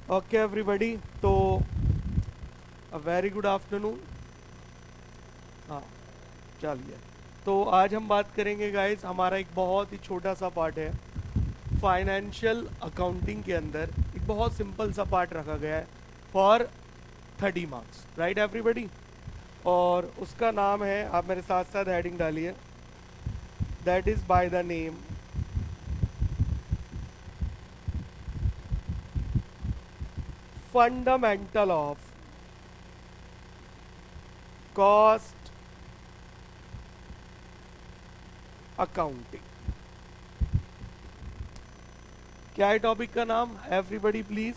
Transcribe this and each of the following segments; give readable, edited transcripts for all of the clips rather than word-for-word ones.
Okay everybody, तो a very good afternoon. हाँ, चलिए। तो आज हम बात करेंगे गाइस, हमारा एक बहुत ही छोटा सा पार्ट है फाइनेंशियल अकाउंटिंग के अंदर। एक बहुत सिंपल सा पार्ट रखा गया है फॉर 30 मार्क्स, राइट एवरीबॉडी। और उसका नाम है, आप मेरे साथ साथ हेडिंग डालिए, that is by the name fundamental of cost accounting. क्या है टॉपिक का नाम everybody please?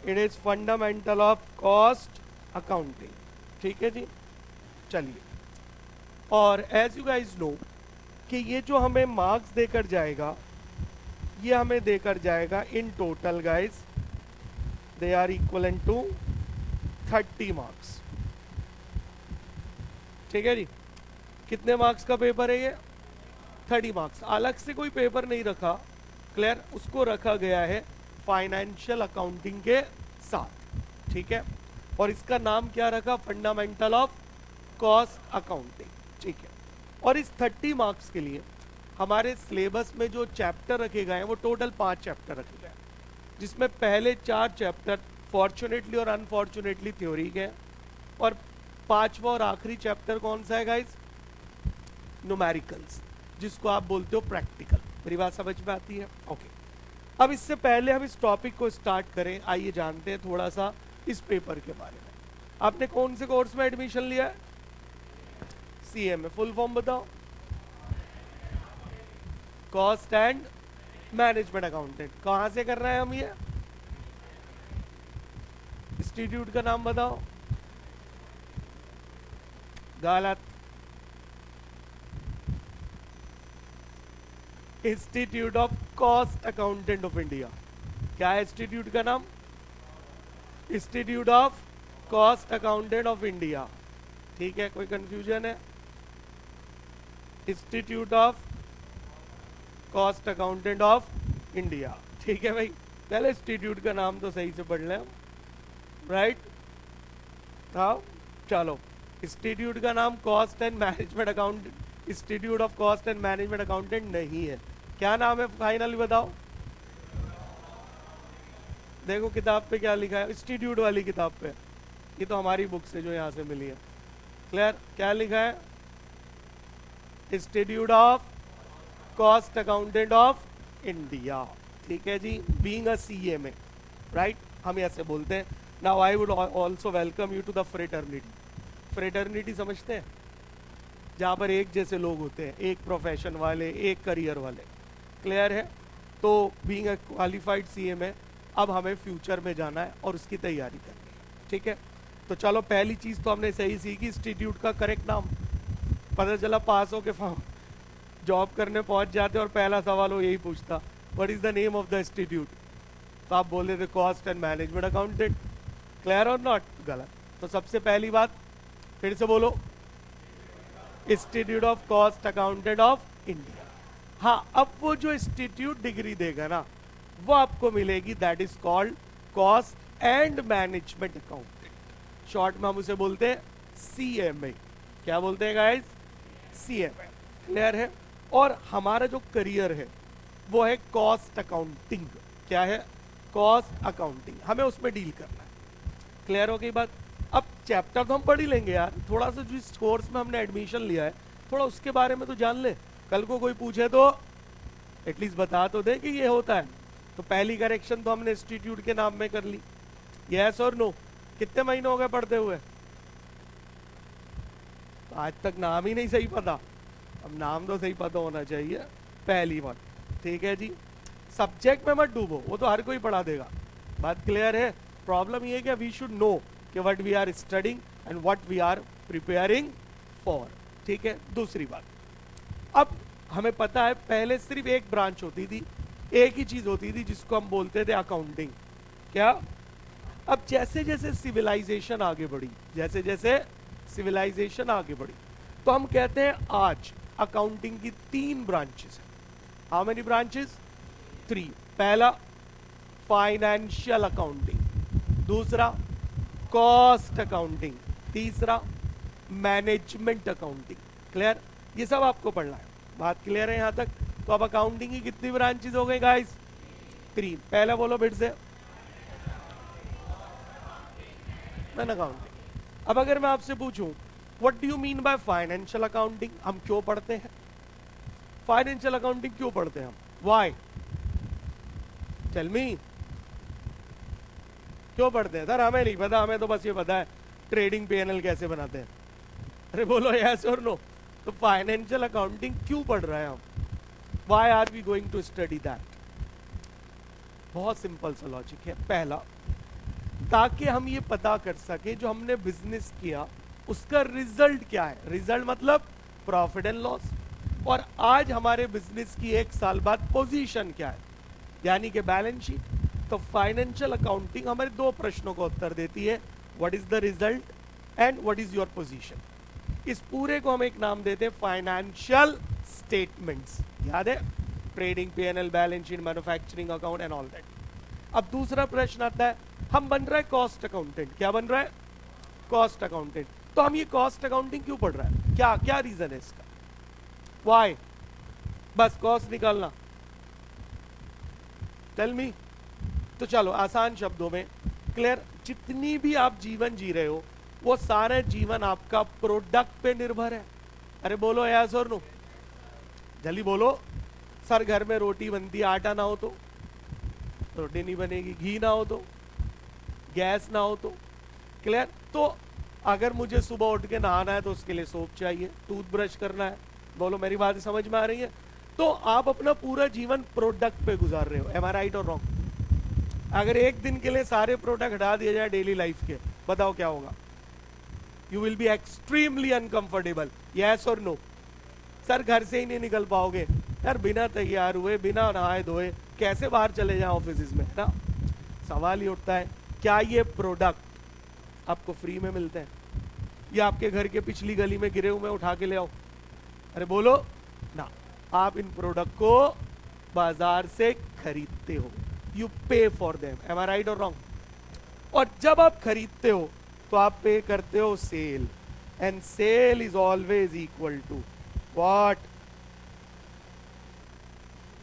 It is fundamental of cost accounting. ठीक है जी, चलिए। और एज यू गाइज नो कि ये जो हमें मार्क्स देकर जाएगा, ये हमें देकर जाएगा in total guys, they are equal to 30 marks. ठीक है जी। कितने मार्क्स का पेपर है ये? 30 मार्क्स। अलग से कोई पेपर नहीं रखा, क्लियर, उसको रखा गया है फाइनेंशियल अकाउंटिंग के साथ। ठीक है। और इसका नाम क्या रखा? Fundamental of cost accounting. ठीक है। और इस 30 मार्क्स के लिए हमारे सिलेबस में जो चैप्टर रखे गए हैं वो टोटल 5 चैप्टर रखे गए हैं, जिसमें पहले 4 चैप्टर फॉर्चुनेटली और अनफॉर्चुनेटली थ्योरी के हैं, और 5वां और आखिरी चैप्टर कौन सा है गाइस? न्यूमेरिकल्स, जिसको आप बोलते हो प्रैक्टिकल। मेरी बात समझ में आती है? ओके। अब इससे पहले हम इस टॉपिक को स्टार्ट करें, आइए जानते हैं थोड़ा सा इस पेपर के बारे में। आपने कौन से कोर्स में एडमिशन लिया है? सीए में। फुल फॉर्म बताओ। Cost and management accountant. कहां से कर रहे हैं हम ये? इंस्टीट्यूट का नाम बताओ। गलत। Institute of cost accountant of India. क्या है इंस्टीट्यूट का नाम? Institute of cost accountant of India. ठीक है, कोई कंफ्यूजन है? Institute of cost accountant of India. ठीक है भाई, पहले इंस्टीट्यूट का नाम तो सही से पढ़ लें, राइट? हाँ, चलो। इंस्टीट्यूट का नाम cost and management accountant, institute of cost and management accountant नहीं है। क्या नाम है फाइनली बताओ? देखो किताब पे क्या लिखा है, इंस्टीट्यूट वाली किताब पे। ये तो हमारी बुक से जो यहाँ से मिली है। क्लियर? क्या लिखा है? Institute of cost accountant of India. ठीक है जी, बीइंग अ सीए में, राइट, हम ऐसे बोलते हैं। Now I would also welcome you to the fraternity. Fraternity समझते हैं? जहाँ पर एक जैसे लोग होते हैं, एक प्रोफेशन वाले, एक करियर वाले। क्लियर है? तो बीइंग अ क्वालिफाइड सीए में अब हमें फ्यूचर में जाना है और उसकी तैयारी करनी है। ठीक है, तो चलो, पहली चीज तो हमने सही सीखी, इंस्टीट्यूट का करेक्ट नाम। पता चला पास हो के फॉर्म जॉब करने पहुंच जाते और पहला सवाल वो यही पूछता, what is the name of the institute? तो आप बोल देते cost and management accountant. Clear और नॉट? गलत। तो सबसे पहली बात, फिर से बोलो, institute of cost accountant of India. हाँ, अब वो जो इंस्टीट्यूट डिग्री देगा ना, वो आपको मिलेगी, that is called cost and management accountant. Short में हम उसे बोलते हैं सीएमए। क्या बोलते हैं गाइस? सीएमए। क्लियर है? और हमारा जो करियर है वो है कॉस्ट अकाउंटिंग। क्या है? Cost accounting. हमें उसमें डील करना है। क्लियर हो गई बात? अब चैप्टर तो हम पढ़ ही लेंगे यार, थोड़ा सा जिस कोर्स में हमने एडमिशन लिया है थोड़ा उसके बारे में तो जान ले। कल को कोई पूछे तो एटलीस्ट बता तो दे कि ये होता है। तो पहली करेक्शन तो हमने इंस्टीट्यूट के नाम में कर ली। यस और नो? कितने महीने हो गए पढ़ते हुए? तो आज तक नाम ही नहीं सही पता। अब नाम तो सही पता होना चाहिए, पहली बात। ठीक है जी, सब्जेक्ट में मत डूबो, वो तो हर कोई पढ़ा देगा। बात क्लियर है? प्रॉब्लम ये है कि वी शुड नो कि what we are studying and what we are preparing for. ठीक है, दूसरी बात, अब हमें पता है पहले सिर्फ एक ब्रांच होती थी, एक ही चीज होती थी जिसको हम बोलते थे अकाउंटिंग। क्या? अब जैसे जैसे सिविलाइजेशन आगे बढ़ी, जैसे जैसे सिविलाइजेशन आगे बढ़ी, तो हम कहते हैं आज अकाउंटिंग की 3 ब्रांचेस हैं। How many branches? 3। पहला फाइनेंशियल अकाउंटिंग, दूसरा कॉस्ट अकाउंटिंग, तीसरा मैनेजमेंट अकाउंटिंग। क्लियर? ये सब आपको पढ़ना है। बात क्लियर है यहां तक? तो अब अकाउंटिंग की कितनी ब्रांचेस हो गई गाइस? 3। पहला बोलो फिर से, अकाउंटिंग। अब अगर मैं आपसे पूछूं what do you mean by financial accounting, हम क्यों पढ़ते हैं फाइनेंशियल अकाउंटिंग? क्यों पढ़ते हैं हम? व्हाई? टेल मी, क्यों पढ़ते हैं? सर हमें नहीं पता, हमें तो बस ये पता है ट्रेडिंग पीएनएल कैसे बनाते हैं। अरे बोलो यस और नो। तो फाइनेंशियल अकाउंटिंग क्यों पढ़ रहे हैं हम? Why are we going to study that? बहुत सिंपल सा लॉजिक है। पहला, ताकि हम ये पता कर सके जो हमने बिजनेस किया उसका रिजल्ट क्या है। रिजल्ट मतलब प्रॉफिट एंड लॉस। और आज हमारे बिजनेस की 1 साल बाद पोजीशन क्या है, यानी कि बैलेंस शीट। तो फाइनेंशियल अकाउंटिंग हमारे 2 प्रश्नों का उत्तर देती है, what is the result and what is your position. इस पूरे को हम एक नाम देते हैं फाइनेंशियल स्टेटमेंट्स। याद है? Trading, PNL, balance sheet, manufacturing account and all that. अब दूसरा प्रश्न आता है, हम बन रहा है कॉस्ट अकाउंटेंट। क्या बन रहा है? Cost accountant. तो हम ये कॉस्ट अकाउंटिंग क्यों पढ़ रहा है? क्या क्या रीजन है इसका? व्हाई? बस कॉस्ट निकालना? Tell me. तो चलो आसान शब्दों में, क्लियर, जितनी भी आप जीवन जी रहे हो वो सारा जीवन आपका प्रोडक्ट पे निर्भर है। अरे बोलो यस और नो, जल्दी बोलो। सर घर में रोटी बनती है, आटा ना हो तो रोटी नहीं बनेगी, घी ना हो तो, गैस ना हो तो। क्लियर? तो अगर मुझे सुबह उठ के नहाना है तो उसके लिए सोप चाहिए, टूथब्रश करना है। बोलो मेरी बात समझ में आ रही है? तो आप अपना पूरा जीवन प्रोडक्ट पे गुजार रहे हो। एम आई राइट और रॉन्ग? अगर एक दिन के लिए सारे प्रोडक्ट हटा दिए जाए डेली लाइफ के, बताओ क्या होगा? You will be extremely uncomfortable. Yes और नो? सर घर से ही नहीं निकल पाओगे। यार बिना तैयार हुए, बिना नहाए धोए कैसे बाहर चले जाए ऑफिस में, ना? सवाल ये उठता है, क्या ये प्रोडक्ट आपको फ्री में मिलते हैं या आपके घर के पिछली गली में गिरे हुए उठा के ले आओ? अरे बोलो ना। आप इन प्रोडक्ट को बाजार से खरीदते हो, you pay for them. Am I right और रॉन्ग? और जब आप खरीदते हो तो आप पे करते हो sale, and sale is always equal to what?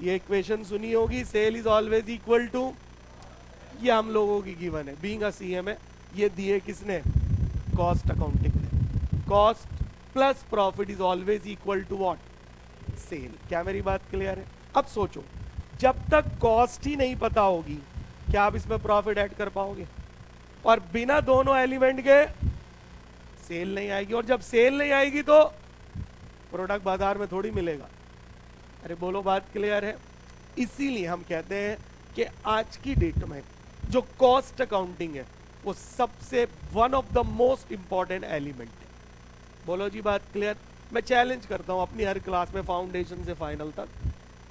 ये इक्वेशन सुनी होगी, sale is always equal to, ये हम लोगों की गिवन है, बीइंग अ सीएम है। ये दिए किसने? कॉस्ट अकाउंटिंग ने। Cost plus profit is always equal to what? Sale. क्या मेरी बात क्लियर है? अब सोचो, जब तक कॉस्ट ही नहीं पता होगी क्या आप इसमें प्रॉफिट ऐड कर पाओगे? और बिना दोनों एलिमेंट के सेल नहीं आएगी, और जब सेल नहीं आएगी तो प्रोडक्ट बाजार में थोड़ी मिलेगा। अरे बोलो बात क्लियर है? इसीलिए हम कहते हैं कि आज की डेट में जो कॉस्ट अकाउंटिंग है वो सबसे one of the most important element है। बोलो जी बात क्लियर? मैं चैलेंज करता हूं अपनी हर क्लास में फाउंडेशन से फाइनल तक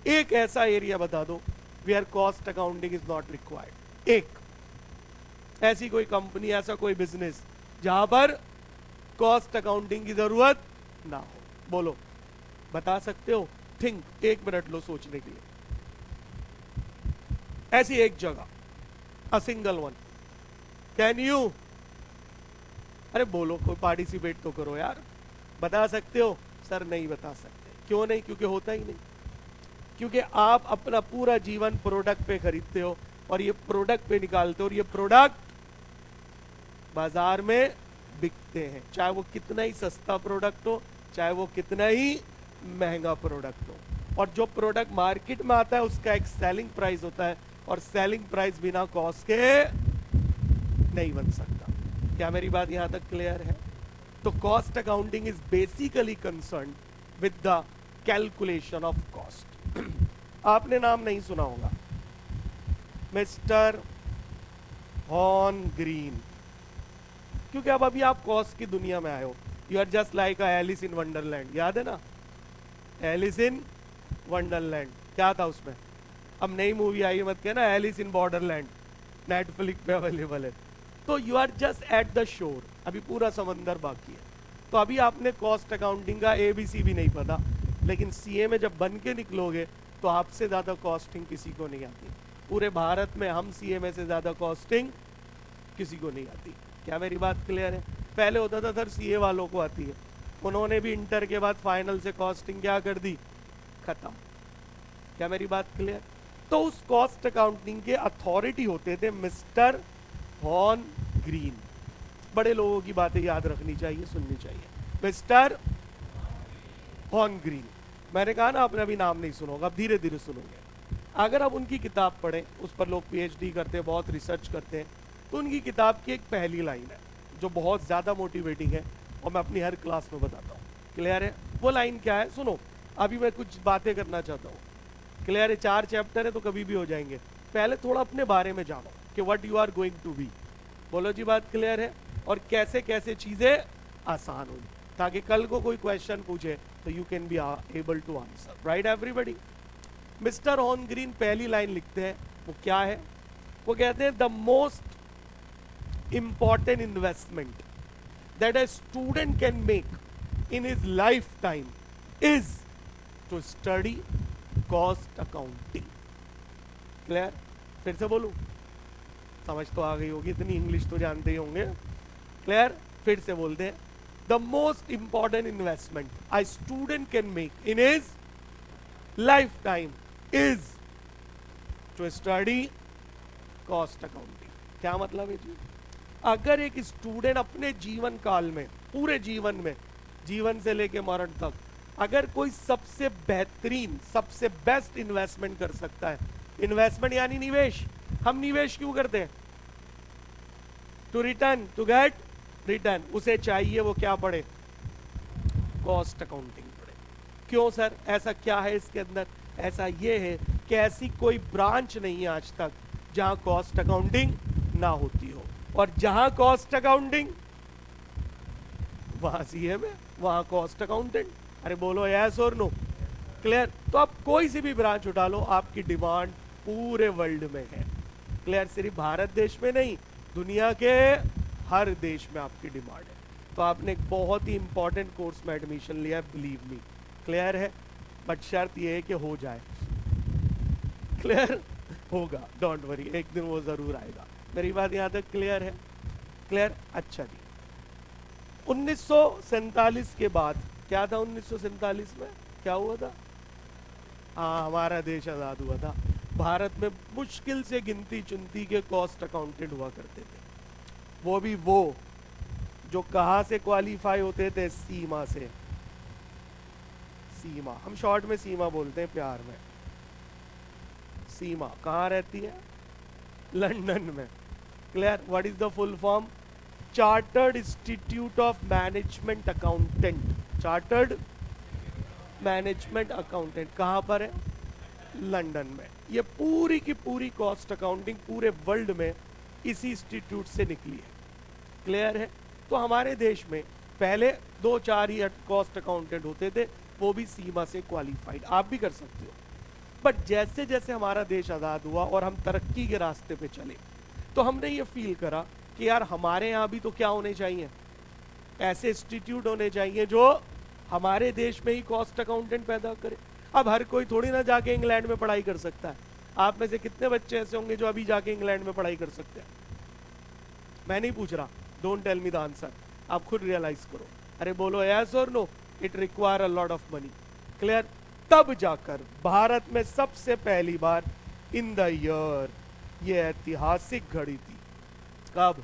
एक ऐसा एरिया बता दो where cost accounting is not required. एक ऐसी कोई कंपनी, ऐसा कोई बिजनेस जहां पर कॉस्ट अकाउंटिंग की जरूरत ना हो। बोलो, बता सकते हो? थिंक, 1 मिनट लो सोचने के लिए। ऐसी एक जगह, a single one, can you? अरे बोलो, कोई पार्टिसिपेट तो करो यार। बता सकते हो? सर नहीं बता सकते। क्यों नहीं? क्योंकि होता ही नहीं। क्योंकि आप अपना पूरा जीवन प्रोडक्ट पे खरीदते हो और ये प्रोडक्ट पे निकालते हो, और ये प्रोडक्ट बाजार में बिकते हैं, चाहे वो कितना ही सस्ता प्रोडक्ट हो, चाहे वो कितना ही महंगा प्रोडक्ट हो। और जो प्रोडक्ट मार्केट में आता है उसका एक सेलिंग प्राइस होता है, और सेलिंग प्राइस बिना कॉस्ट के नहीं बन सकता। क्या मेरी बात यहां तक क्लियर है? तो cost accounting is basically concern with the calculation of cost. आपने नाम नहीं सुना होगा, मिस्टर हॉर्न ग्रीन, क्योंकि अब अभी आप कॉस्ट की दुनिया में आए हो। You are just like a Alice in wonderland. याद है ना एलिस इन वंडरलैंड? क्या था उसमें? अब नई मूवी आई है, मत कहना एलिस इन बॉर्डरलैंड, नेटफ्लिक्स पे अवेलेबल है। तो you are just at the shore, अभी पूरा समंदर बाकी है। तो अभी आपने कॉस्ट अकाउंटिंग का ABC भी नहीं पता, लेकिन सीए में जब बन के निकलोगे तो आपसे ज्यादा कॉस्टिंग किसी को नहीं आती। पूरे भारत में हम सीएमए से ज्यादा कॉस्टिंग किसी को नहीं आती। क्या मेरी बात क्लियर है? पहले होता था सर सीए वालों को आती है, उन्होंने भी इंटर के बाद फाइनल से कॉस्टिंग क्या कर दी, खत्म। क्या मेरी बात क्लियर? तो उस कॉस्ट अकाउंटिंग के अथॉरिटी होते थे मिस्टर हॉर्न ग्रीन। बड़े लोगों की बातें याद रखनी चाहिए, सुननी चाहिए। मिस्टर हॉर्न ग्रीन, मैंने कहा ना आपने अभी नाम नहीं सुना होगा, अब धीरे धीरे सुनोगे। अगर आप उनकी किताब पढ़ें, उस पर लोग पीएचडी करते हैं, बहुत रिसर्च करते हैं, तो उनकी किताब की एक पहली लाइन है जो बहुत ज़्यादा मोटिवेटिंग है और मैं अपनी हर क्लास में बताता हूँ। क्लियर है? वो लाइन क्या है सुनो, अभी मैं कुछ बातें करना चाहता हूँ। क्लियर है? 4 चैप्टर है तो कभी भी हो जाएंगे। पहले थोड़ा अपने बारे में जानो कि what you are going to be. बोलो जी, बात क्लियर है? और कैसे कैसे चीज़ें आसान होगी, ताकि कल को कोई क्वेश्चन पूछे तो you can be able to answer. Right everybody? Mister Horngren पहली लाइन लिखते हैं, वो क्या है? वो कहते हैं the most important investment that a student can make in his lifetime is to study cost accounting. Clear? फिर से बोलूं? समझ तो आ गई होगी, इतनी इंग्लिश तो जानते ही होंगे। क्लियर? फिर से बोलते हैं, the most important investment a student can make in his lifetime is to study cost accounting. क्या मतलब है जी? अगर एक स्टूडेंट अपने जीवन काल में, पूरे जीवन में, जीवन से लेके मरण तक, अगर कोई सबसे बेहतरीन, सबसे बेस्ट इन्वेस्टमेंट कर सकता है, इन्वेस्टमेंट यानी निवेश, हम निवेश क्यों करते हैं? To return, to get return. उसे चाहिए वो क्या पढ़े? कॉस्ट अकाउंटिंग पढ़े। क्यों सर, ऐसा क्या है इसके अंदर? ऐसा ये है कि ऐसी कोई ब्रांच नहीं है आज तक जहां कॉस्ट अकाउंटिंग ना होती हो, और जहां कॉस्ट अकाउंटिंग वहां सीएम है, वहां कॉस्ट अकाउंटेंट। अरे बोलो यस और नो? क्लियर? तो आप कोई सी भी ब्रांच उठा लो, आपकी डिमांड पूरे वर्ल्ड में है। क्लियर? सिर्फ भारत देश में नहीं, दुनिया के हर देश में आपकी डिमांड है। तो आपने एक बहुत ही इंपॉर्टेंट कोर्स में एडमिशन लिया है, बिलीव मी। क्लियर है? बट शर्त यह है कि हो जाए। क्लियर? होगा, डोंट वरी, एक दिन वो जरूर आएगा। मेरी बात यहाँ तक क्लियर है? क्लियर? अच्छा जी, 1947 के बाद क्या था? 1947 में क्या हुआ था? हाँ, हमारा देश आजाद हुआ था। भारत में मुश्किल से गिनती चुनती के कॉस्ट अकाउंटेंट हुआ करते थे, वो भी वो जो कहाँ से क्वालिफाई होते थे? सीमा से। सीमा, हम शॉर्ट में सीमा बोलते हैं प्यार में। सीमा कहाँ रहती है? लंदन में। Clear? What is the full form? Chartered institute of management accountant. Chartered management accountant कहाँ पर है? लंदन में। ये पूरी की पूरी कॉस्ट अकाउंटिंग पूरे वर्ल्ड में इसी इंस्टीट्यूट से निकली है। क्लियर है? तो हमारे देश में पहले 2-4 ही कॉस्ट अकाउंटेंट होते थे, वो भी सीमा से क्वालिफाइड। आप भी कर सकते हो। बट जैसे जैसे हमारा देश आज़ाद हुआ और हम तरक्की के रास्ते पे चले, तो हमने ये फील करा कि यार हमारे यहाँ भी तो क्या होने चाहिए? ऐसे इंस्टीट्यूट होने चाहिए जो हमारे देश में ही कॉस्ट अकाउंटेंट पैदा करे। अब हर कोई थोड़ी ना जाके इंग्लैंड में पढ़ाई कर सकता है। आप में से कितने बच्चे ऐसे होंगे जो अभी जाके इंग्लैंड में पढ़ाई कर सकते हैं? मैं नहीं पूछ रहा, don't tell me the answer, आप खुद रियलाइज करो। अरे बोलो यस और no? It require a lot of money. Clear? तब जाकर भारत में सबसे पहली बार इन द ईयर ये ऐतिहासिक घड़ी थी। कब?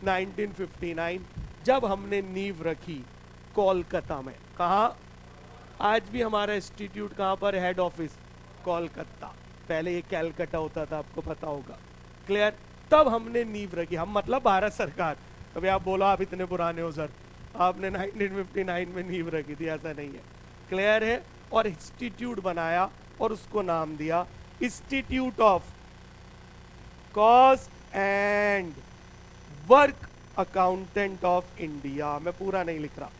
1959, जब हमने नींव रखी कोलकाता में। कहा? आज भी हमारा इंस्टीट्यूट कहां पर? Head office Kolkata. पहले ये कैलकाटा होता था, आपको पता होगा। क्लियर? तब हमने नींव रखी, हम मतलब भारत सरकार। कभी आप बोला आप इतने पुराने हो सर, आपने 1959 में नींव रखी थी, ऐसा नहीं है। क्लियर है? और इंस्टीट्यूट बनाया और उसको नाम दिया institute of cost and work accountant of India. मैं पूरा नहीं लिख रहा,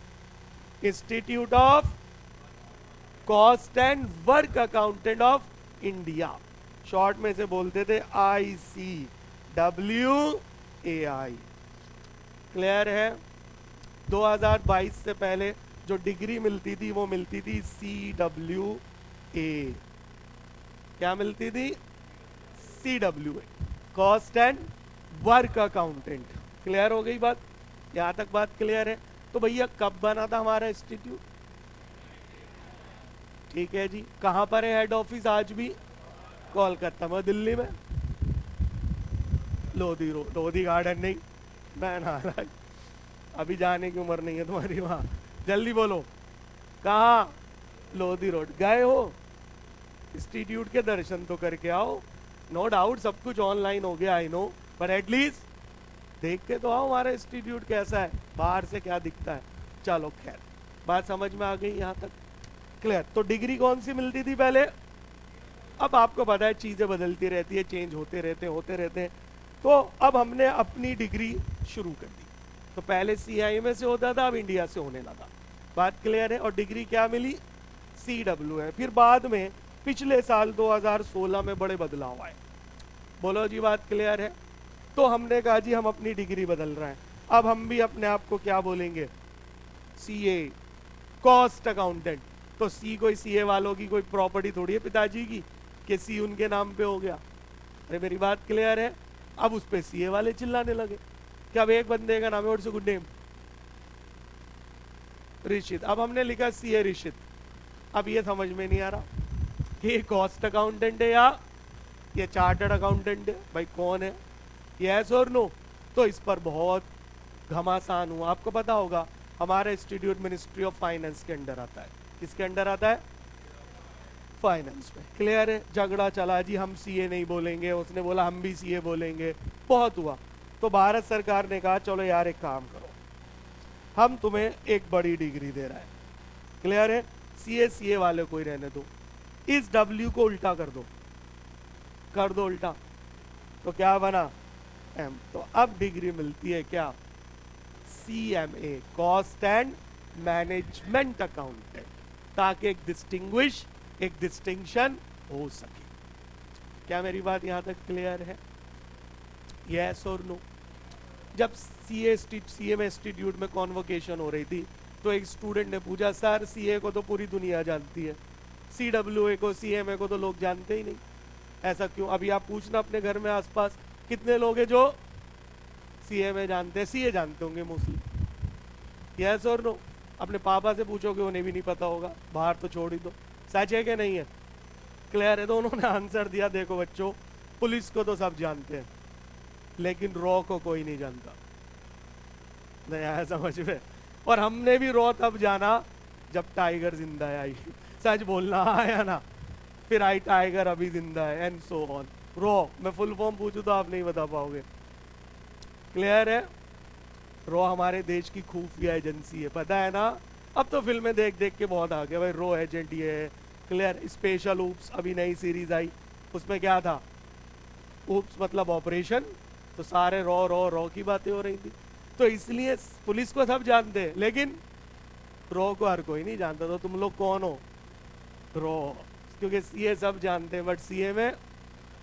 institute of cost and work accountant of India. Short में से बोलते थे ICWAI। क्लियर है? 2022 से पहले जो डिग्री मिलती थी वो मिलती थी CWA। क्या मिलती थी? CWA, cost and work accountant. Clear हो गई बात? यहां तक बात क्लियर है? तो भैया कब बना था हमारा इंस्टीट्यूट? ठीक है जी। कहां पर है हेड ऑफिस आज भी? कोलकाता में, दिल्ली में लोधी रोड, लोधी गार्डन नहीं, मैं नाराज, अभी जाने की उम्र नहीं है तुम्हारी वहां। जल्दी बोलो कहाँ? लोधी रोड। गए हो? इंस्टीट्यूट के दर्शन तो करके आओ। नो डाउट सब कुछ ऑनलाइन हो गया, आई नो, पर एटलीस्ट देख के तो आओ हमारा इंस्टीट्यूट कैसा है, बाहर से क्या दिखता है। चलो खैर, बात समझ में आ गई यहाँ तक? क्लियर? तो डिग्री कौन सी मिलती थी पहले? अब आपको पता है चीजें बदलती रहती है, चेंज होते रहते हैं। तो अब हमने अपनी डिग्री शुरू कर दी। तो पहले CIMA से होता था, अब इंडिया से होने लगा। बात क्लियर है? और डिग्री क्या मिली? CWA। फिर बाद में पिछले साल 2016 में बड़े बदलाव आए। बोलो जी, बात क्लियर है? तो हमने कहा जी हम अपनी डिग्री बदल रहे हैं, अब हम भी अपने आप को क्या बोलेंगे? CA, cost accountant. तो C कोई CA वालों की कोई प्रॉपर्टी थोड़ी है पिताजी की कि C उनके नाम पे हो गया। अरे मेरी बात क्लियर है? अब उस पे CA वाले चिल्लाने लगे कि अब एक बंदे का नाम है, व्हाट्स गुड नेम? ऋषित। अब हमने लिखा CA ऋषित। अब ये समझ में नहीं आ रहा कि ये कॉस्ट अकाउंटेंट है या ये चार्टर्ड अकाउंटेंट है, भाई कौन है? यस और नो? तो इस पर बहुत घमासान हुआ। आपको पता होगा हमारा इंस्टीट्यूट मिनिस्ट्री ऑफ फाइनेंस के अंडर आता है। किसके अंडर आता है? फाइनेंस में। क्लियर है? झगड़ा चला जी, हम CA नहीं बोलेंगे, उसने बोला हम भी CA बोलेंगे, बहुत हुआ। तो भारत सरकार ने कहा चलो यार एक काम करो, हम तुम्हें एक बड़ी डिग्री दे रहा है। क्लियर है? CA वाले कोई रहने दो, इस W को उल्टा कर दो उल्टा, तो क्या बना? M। तो अब डिग्री मिलती है क्या? CMA, cost and management accountant, ताकि एक डिस्टिंक्शन हो सके। क्या मेरी बात यहां तक क्लियर है? यस और नो? जब CMA इंस्टीट्यूट में कॉन्वोकेशन हो रही थी तो एक स्टूडेंट ने पूछा, सर CA को तो पूरी दुनिया जानती है, CWA को, CMA को तो लोग जानते ही नहीं, ऐसा क्यों? अभी आप पूछना अपने घर में आसपास कितने लोग हैं जो CMA जानते हैं, CA जानते होंगे मोस्टली। यस और नो? अपने पापा से पूछोगे उन्हें भी नहीं पता होगा, बाहर तो छोड़ ही दो। सच है कि नहीं है? क्लियर है? तो उन्होंने आंसर दिया, देखो बच्चों, पुलिस को तो सब जानते हैं लेकिन रॉ को कोई नहीं जानता। नहीं आया समझ में? और हमने भी रॉ तब जाना जब टाइगर जिंदा है आई। सच बोलना, आया ना? फिर आई टाइगर अभी जिंदा है, एंड सो ऑन। रॉ मैं फुल फॉर्म पूछूं तो आप नहीं बता पाओगे। क्लियर है? रॉ हमारे देश की खुफिया एजेंसी है, पता है ना? अब तो फिल्में देख देख के बहुत आ गया भाई, रॉ एजेंट ये है। क्लियर? स्पेशल ऊप्स अभी नई सीरीज आई, उसमें क्या था? ऊप्स मतलब ऑपरेशन, तो सारे रॉ की बातें हो रही थी। तो इसलिए पुलिस को सब जानते हैं लेकिन रॉ को हर कोई नहीं जानता। तो तुम लोग कौन हो? रॉ। क्योंकि CA सब जानते हैं बट CA में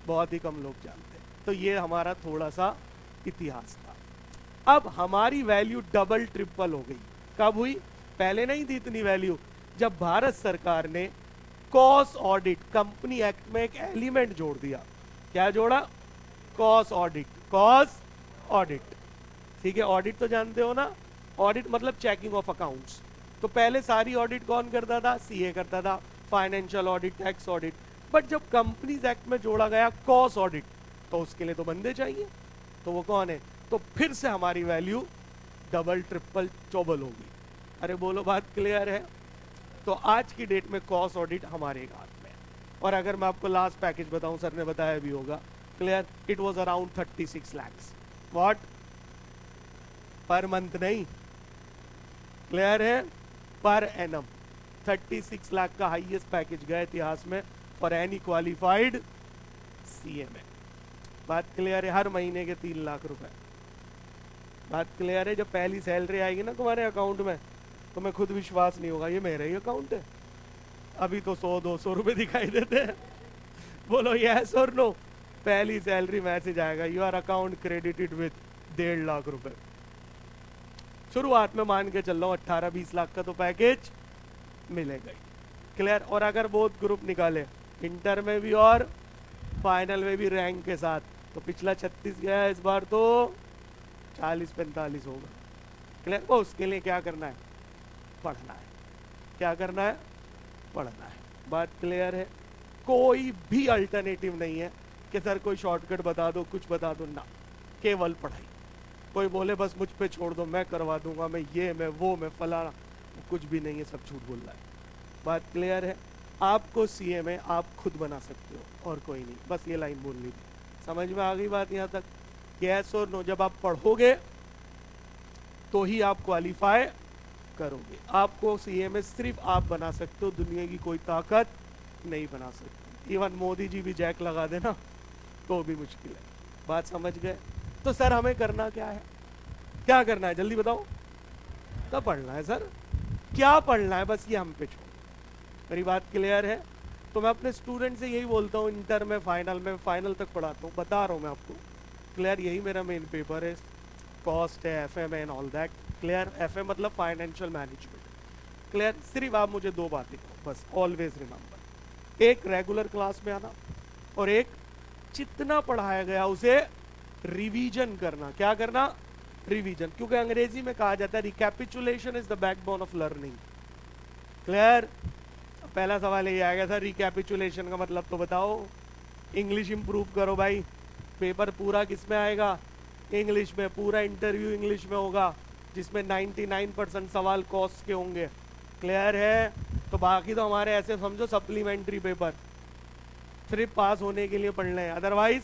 बहुत ही कम लोग जानते हैं। तो ये हमारा थोड़ा सा इतिहास था। अब हमारी वैल्यू डबल ट्रिपल हो गई। कब हुई? पहले नहीं थी इतनी वैल्यू, जब भारत सरकार ने कॉस्ट ऑडिट, कंपनी एक्ट में एक एलिमेंट जोड़ दिया। क्या जोड़ा? Cost audit. ठीक है? ऑडिट तो जानते हो ना? ऑडिट मतलब चेकिंग ऑफ अकाउंट्स। तो पहले सारी ऑडिट कौन करता था? CA करता था, financial audit, tax audit. But जब कंपनीज एक्ट में जोड़ा गया कॉस्ट ऑडिट, तो उसके लिए तो बंदे चाहिए, तो वो कौन है? तो फिर से हमारी वैल्यू डबल ट्रिपल चौबल होगी। अरे बोलो, बात क्लियर है? तो आज की डेट में कॉस्ट ऑडिट हमारे हाथ में है। और अगर मैं आपको लास्ट पैकेज बताऊं, सर ने बताया भी होगा, clear? It was around 36 lakhs। What? Per month नहीं, क्लियर है? पर एनम 36 लाख का हाईएस्ट पैकेज गया इतिहास में फॉर एनी क्वालिफाइड CMA। बात क्लियर है? हर महीने के 3 लाख रुपए। बात क्लियर है? जब पहली सैलरी आएगी ना तुम्हारे अकाउंट में, तुम्हें खुद विश्वास नहीं होगा ये मेरा ही अकाउंट है। अभी तो 100-200 रुपए दिखाई देते हैं। बोलो यस और नो? पहली सैलरी मैसेज आएगा, you are account credited with 1.5 lakh रुपए। शुरुआत में मान के चल रहा हूँ 18-20 लाख का तो पैकेज मिलेगा ही। क्लियर? और अगर बोथ ग्रुप निकाले, इंटर में भी और फाइनल में भी रैंक के साथ। तो पिछला 36 गया है, इस बार तो 40-45 होगा। क्लियर? वो उसके लिए क्या करना है? पढ़ना है। क्या करना है? पढ़ना है। बात क्लियर है? कोई भी अल्टरनेटिव नहीं है कि सर कोई शॉर्टकट बता दो, कुछ बता दो, ना, केवल पढ़ाई। कोई बोले बस मुझ पे छोड़ दो, मैं करवा दूंगा, मैं ये, मैं वो, मैं फलाना, कुछ भी नहीं है, सब झूठ बोल रहा है। बात क्लियर है? आपको सीए में आप खुद बना सकते हो और कोई नहीं। बस ये लाइन बोलनी थी। समझ में आ गई बात यहाँ तक? यस और नो? जब आप पढ़ोगे तो ही आप क्वालिफाई करोगे। आपको सीए में सिर्फ आप बना सकते हो, दुनिया की कोई ताकत नहीं बना सकती। इवन मोदी जी भी जैक लगा देना तो भी मुश्किल है। बात समझ गए? तो सर हमें करना क्या है? क्या करना है जल्दी बताओ। क्या पढ़ना है सर? क्या पढ़ना है? बस ये हम पे छोड़। मेरी बात क्लियर है? तो मैं अपने स्टूडेंट से यही बोलता हूँ, इंटर में, फाइनल तक पढ़ाता हूँ, बता रहा हूँ मैं आपको। क्लियर? यही मेरा मेन पेपर है, कॉस्ट है, FM and all that. Clear? FM मतलब फाइनेंशियल मैनेजमेंट। क्लियर? सिर्फ आप मुझे दो बातें कहो बस, ऑलवेज रिमेंबर। एक रेगुलर क्लास में आना, और एक जितना पढ़ाया गया उसे रिवीजन करना। क्या करना? रिवीजन। क्योंकि अंग्रेजी में कहा जाता है recapitulation is the backbone of learning. Clear? पहला सवाल ये आएगा सर रिकैपिचुलेशन का मतलब तो बताओ। इंग्लिश इंप्रूव करो भाई। पेपर पूरा किस में आएगा? इंग्लिश में। पूरा इंटरव्यू इंग्लिश में होगा, जिसमें 99% सवाल कॉस्ट के होंगे। क्लियर है? तो बाकी तो हमारे ऐसे समझो सप्लीमेंट्री पेपर, सिर्फ पास होने के लिए पढ़ना है। अदरवाइज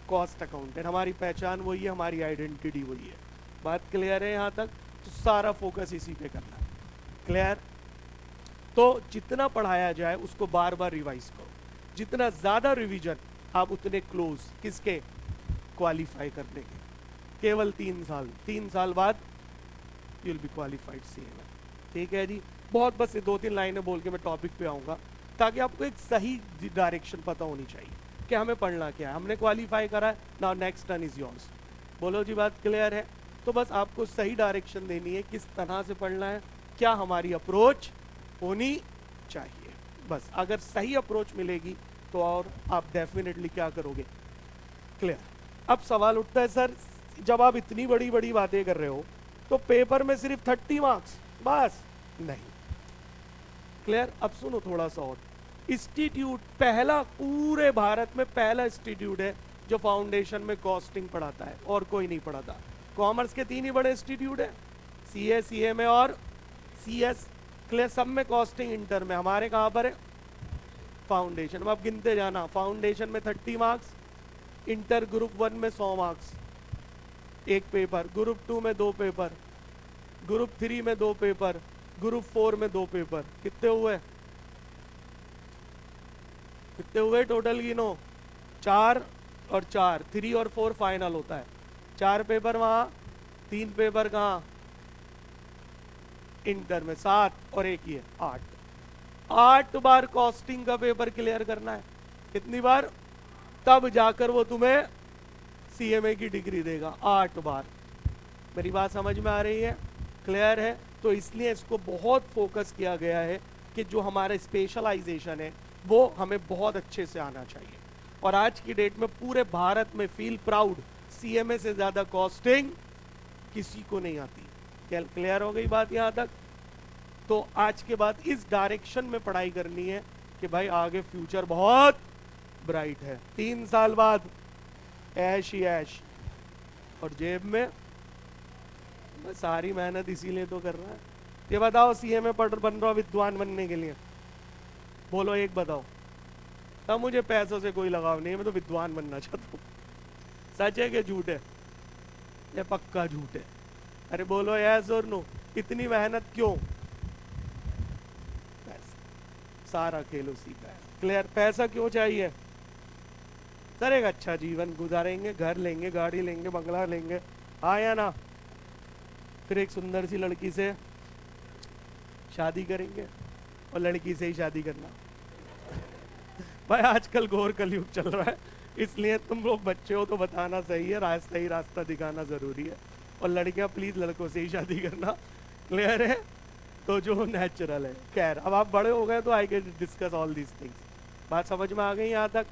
कॉस्ट अकाउंटेंट, हमारी पहचान वही है, हमारी आइडेंटिटी वही है। बात क्लियर है यहाँ तक? तो सारा फोकस इसी पे करना है। क्लियर? तो जितना पढ़ाया जाए उसको बार बार रिवाइज करो। जितना ज्यादा रिवीजन, आप उतने क्लोज किसके? क्वालिफाई करने के। केवल 3 साल, 3 साल बाद you will be qualified CA. ठीक है जी? बहुत बस ये 2-3 लाइनें बोल के मैं टॉपिक पे आऊंगा, ताकि आपको एक सही डायरेक्शन पता होनी चाहिए कि हमें पढ़ना क्या है। हमने क्वालिफाई करा है, now next turn is yours. बोलो जी, बात क्लियर है? तो बस आपको सही डायरेक्शन देनी है, किस तरह से पढ़ना है, क्या हमारी अप्रोच होनी चाहिए। बस अगर सही अप्रोच मिलेगी तो और आप डेफिनेटली क्या करोगे? क्लियर? अब सवाल उठता है सर जब आप इतनी बड़ी बड़ी बातें कर रहे हो तो पेपर में सिर्फ 30 मार्क्स बस? नहीं। क्लियर? अब सुनो थोड़ा सा और। इंस्टीट्यूट पहला, पूरे भारत में पहला इंस्टीट्यूट है जो फाउंडेशन में कॉस्टिंग पढ़ाता है, और कोई नहीं पढ़ाता। कॉमर्स के 3 ही बड़े इंस्टीट्यूट है, सीए, सीएमए और सीएस। क्लियर? सब में कॉस्टिंग, इंटर में। हमारे कहाँ पर है? फाउंडेशन में। अब गिनते जाना, फाउंडेशन में 30 मार्क्स, इंटर ग्रुप 1 में 100 मार्क्स, एक पेपर, ग्रुप 2 में 2 पेपर, ग्रुप 3 में 2 पेपर, ग्रुप 4 में 2 पेपर। कितने हुए? कितने हुए टोटल गिनो? 4 और 4, 3 और 4 फाइनल होता है। 4 पेपर वहां, 3 पेपर कहाँ? इंटर में। 7 और एक ये 8 बार कॉस्टिंग का पेपर क्लियर करना है। कितनी बार? तब जाकर वो तुम्हें सीएमए की डिग्री देगा। 8 बार। मेरी बात समझ में आ रही है? क्लियर है? तो इसलिए इसको बहुत फोकस किया गया है कि जो हमारा स्पेशलाइजेशन है वो हमें बहुत अच्छे से आना चाहिए। और आज की डेट में पूरे भारत में फील प्राउड, सीएमए से ज्यादा कॉस्टिंग किसी को नहीं आती। क्लियर हो गई बात यहाँ तक? तो आज के बाद इस डायरेक्शन में पढ़ाई करनी है कि भाई आगे फ्यूचर बहुत ब्राइट है। 3 साल बाद ऐश ही ऐश, और जेब में सारी मेहनत इसीलिए तो कर रहा है। ये बताओ सीएमए बन रहा विद्वान बनने के लिए? बोलो एक बताओ। तब मुझे पैसों से कोई लगाव नहीं है, मैं तो विद्वान बनना चाहता हूँ। सच है कि झूठ है? ये पक्का झूठ है। अरे बोलो यस और नो। इतनी मेहनत क्यों? पैसा, सारा खेल उसी का है। क्लियर? पैसा क्यों चाहिए? सर एक अच्छा जीवन गुजारेंगे, घर लेंगे, गाड़ी लेंगे, बंगला लेंगे, हाँ या ना? फिर एक सुंदर सी लड़की से शादी करेंगे, और लड़की से ही शादी करना। भाई आजकल घोर कलयुग चल रहा है, इसलिए तुम लोग बच्चे हो तो बताना सही है, सही रास्ता दिखाना जरूरी है। और लड़कियां प्लीज लड़कों से ही शादी करना। क्लियर है? तो जो नेचुरल है। खैर अब आप बड़े हो गए तो I can discuss all these things. बात समझ में आ गई यहाँ तक?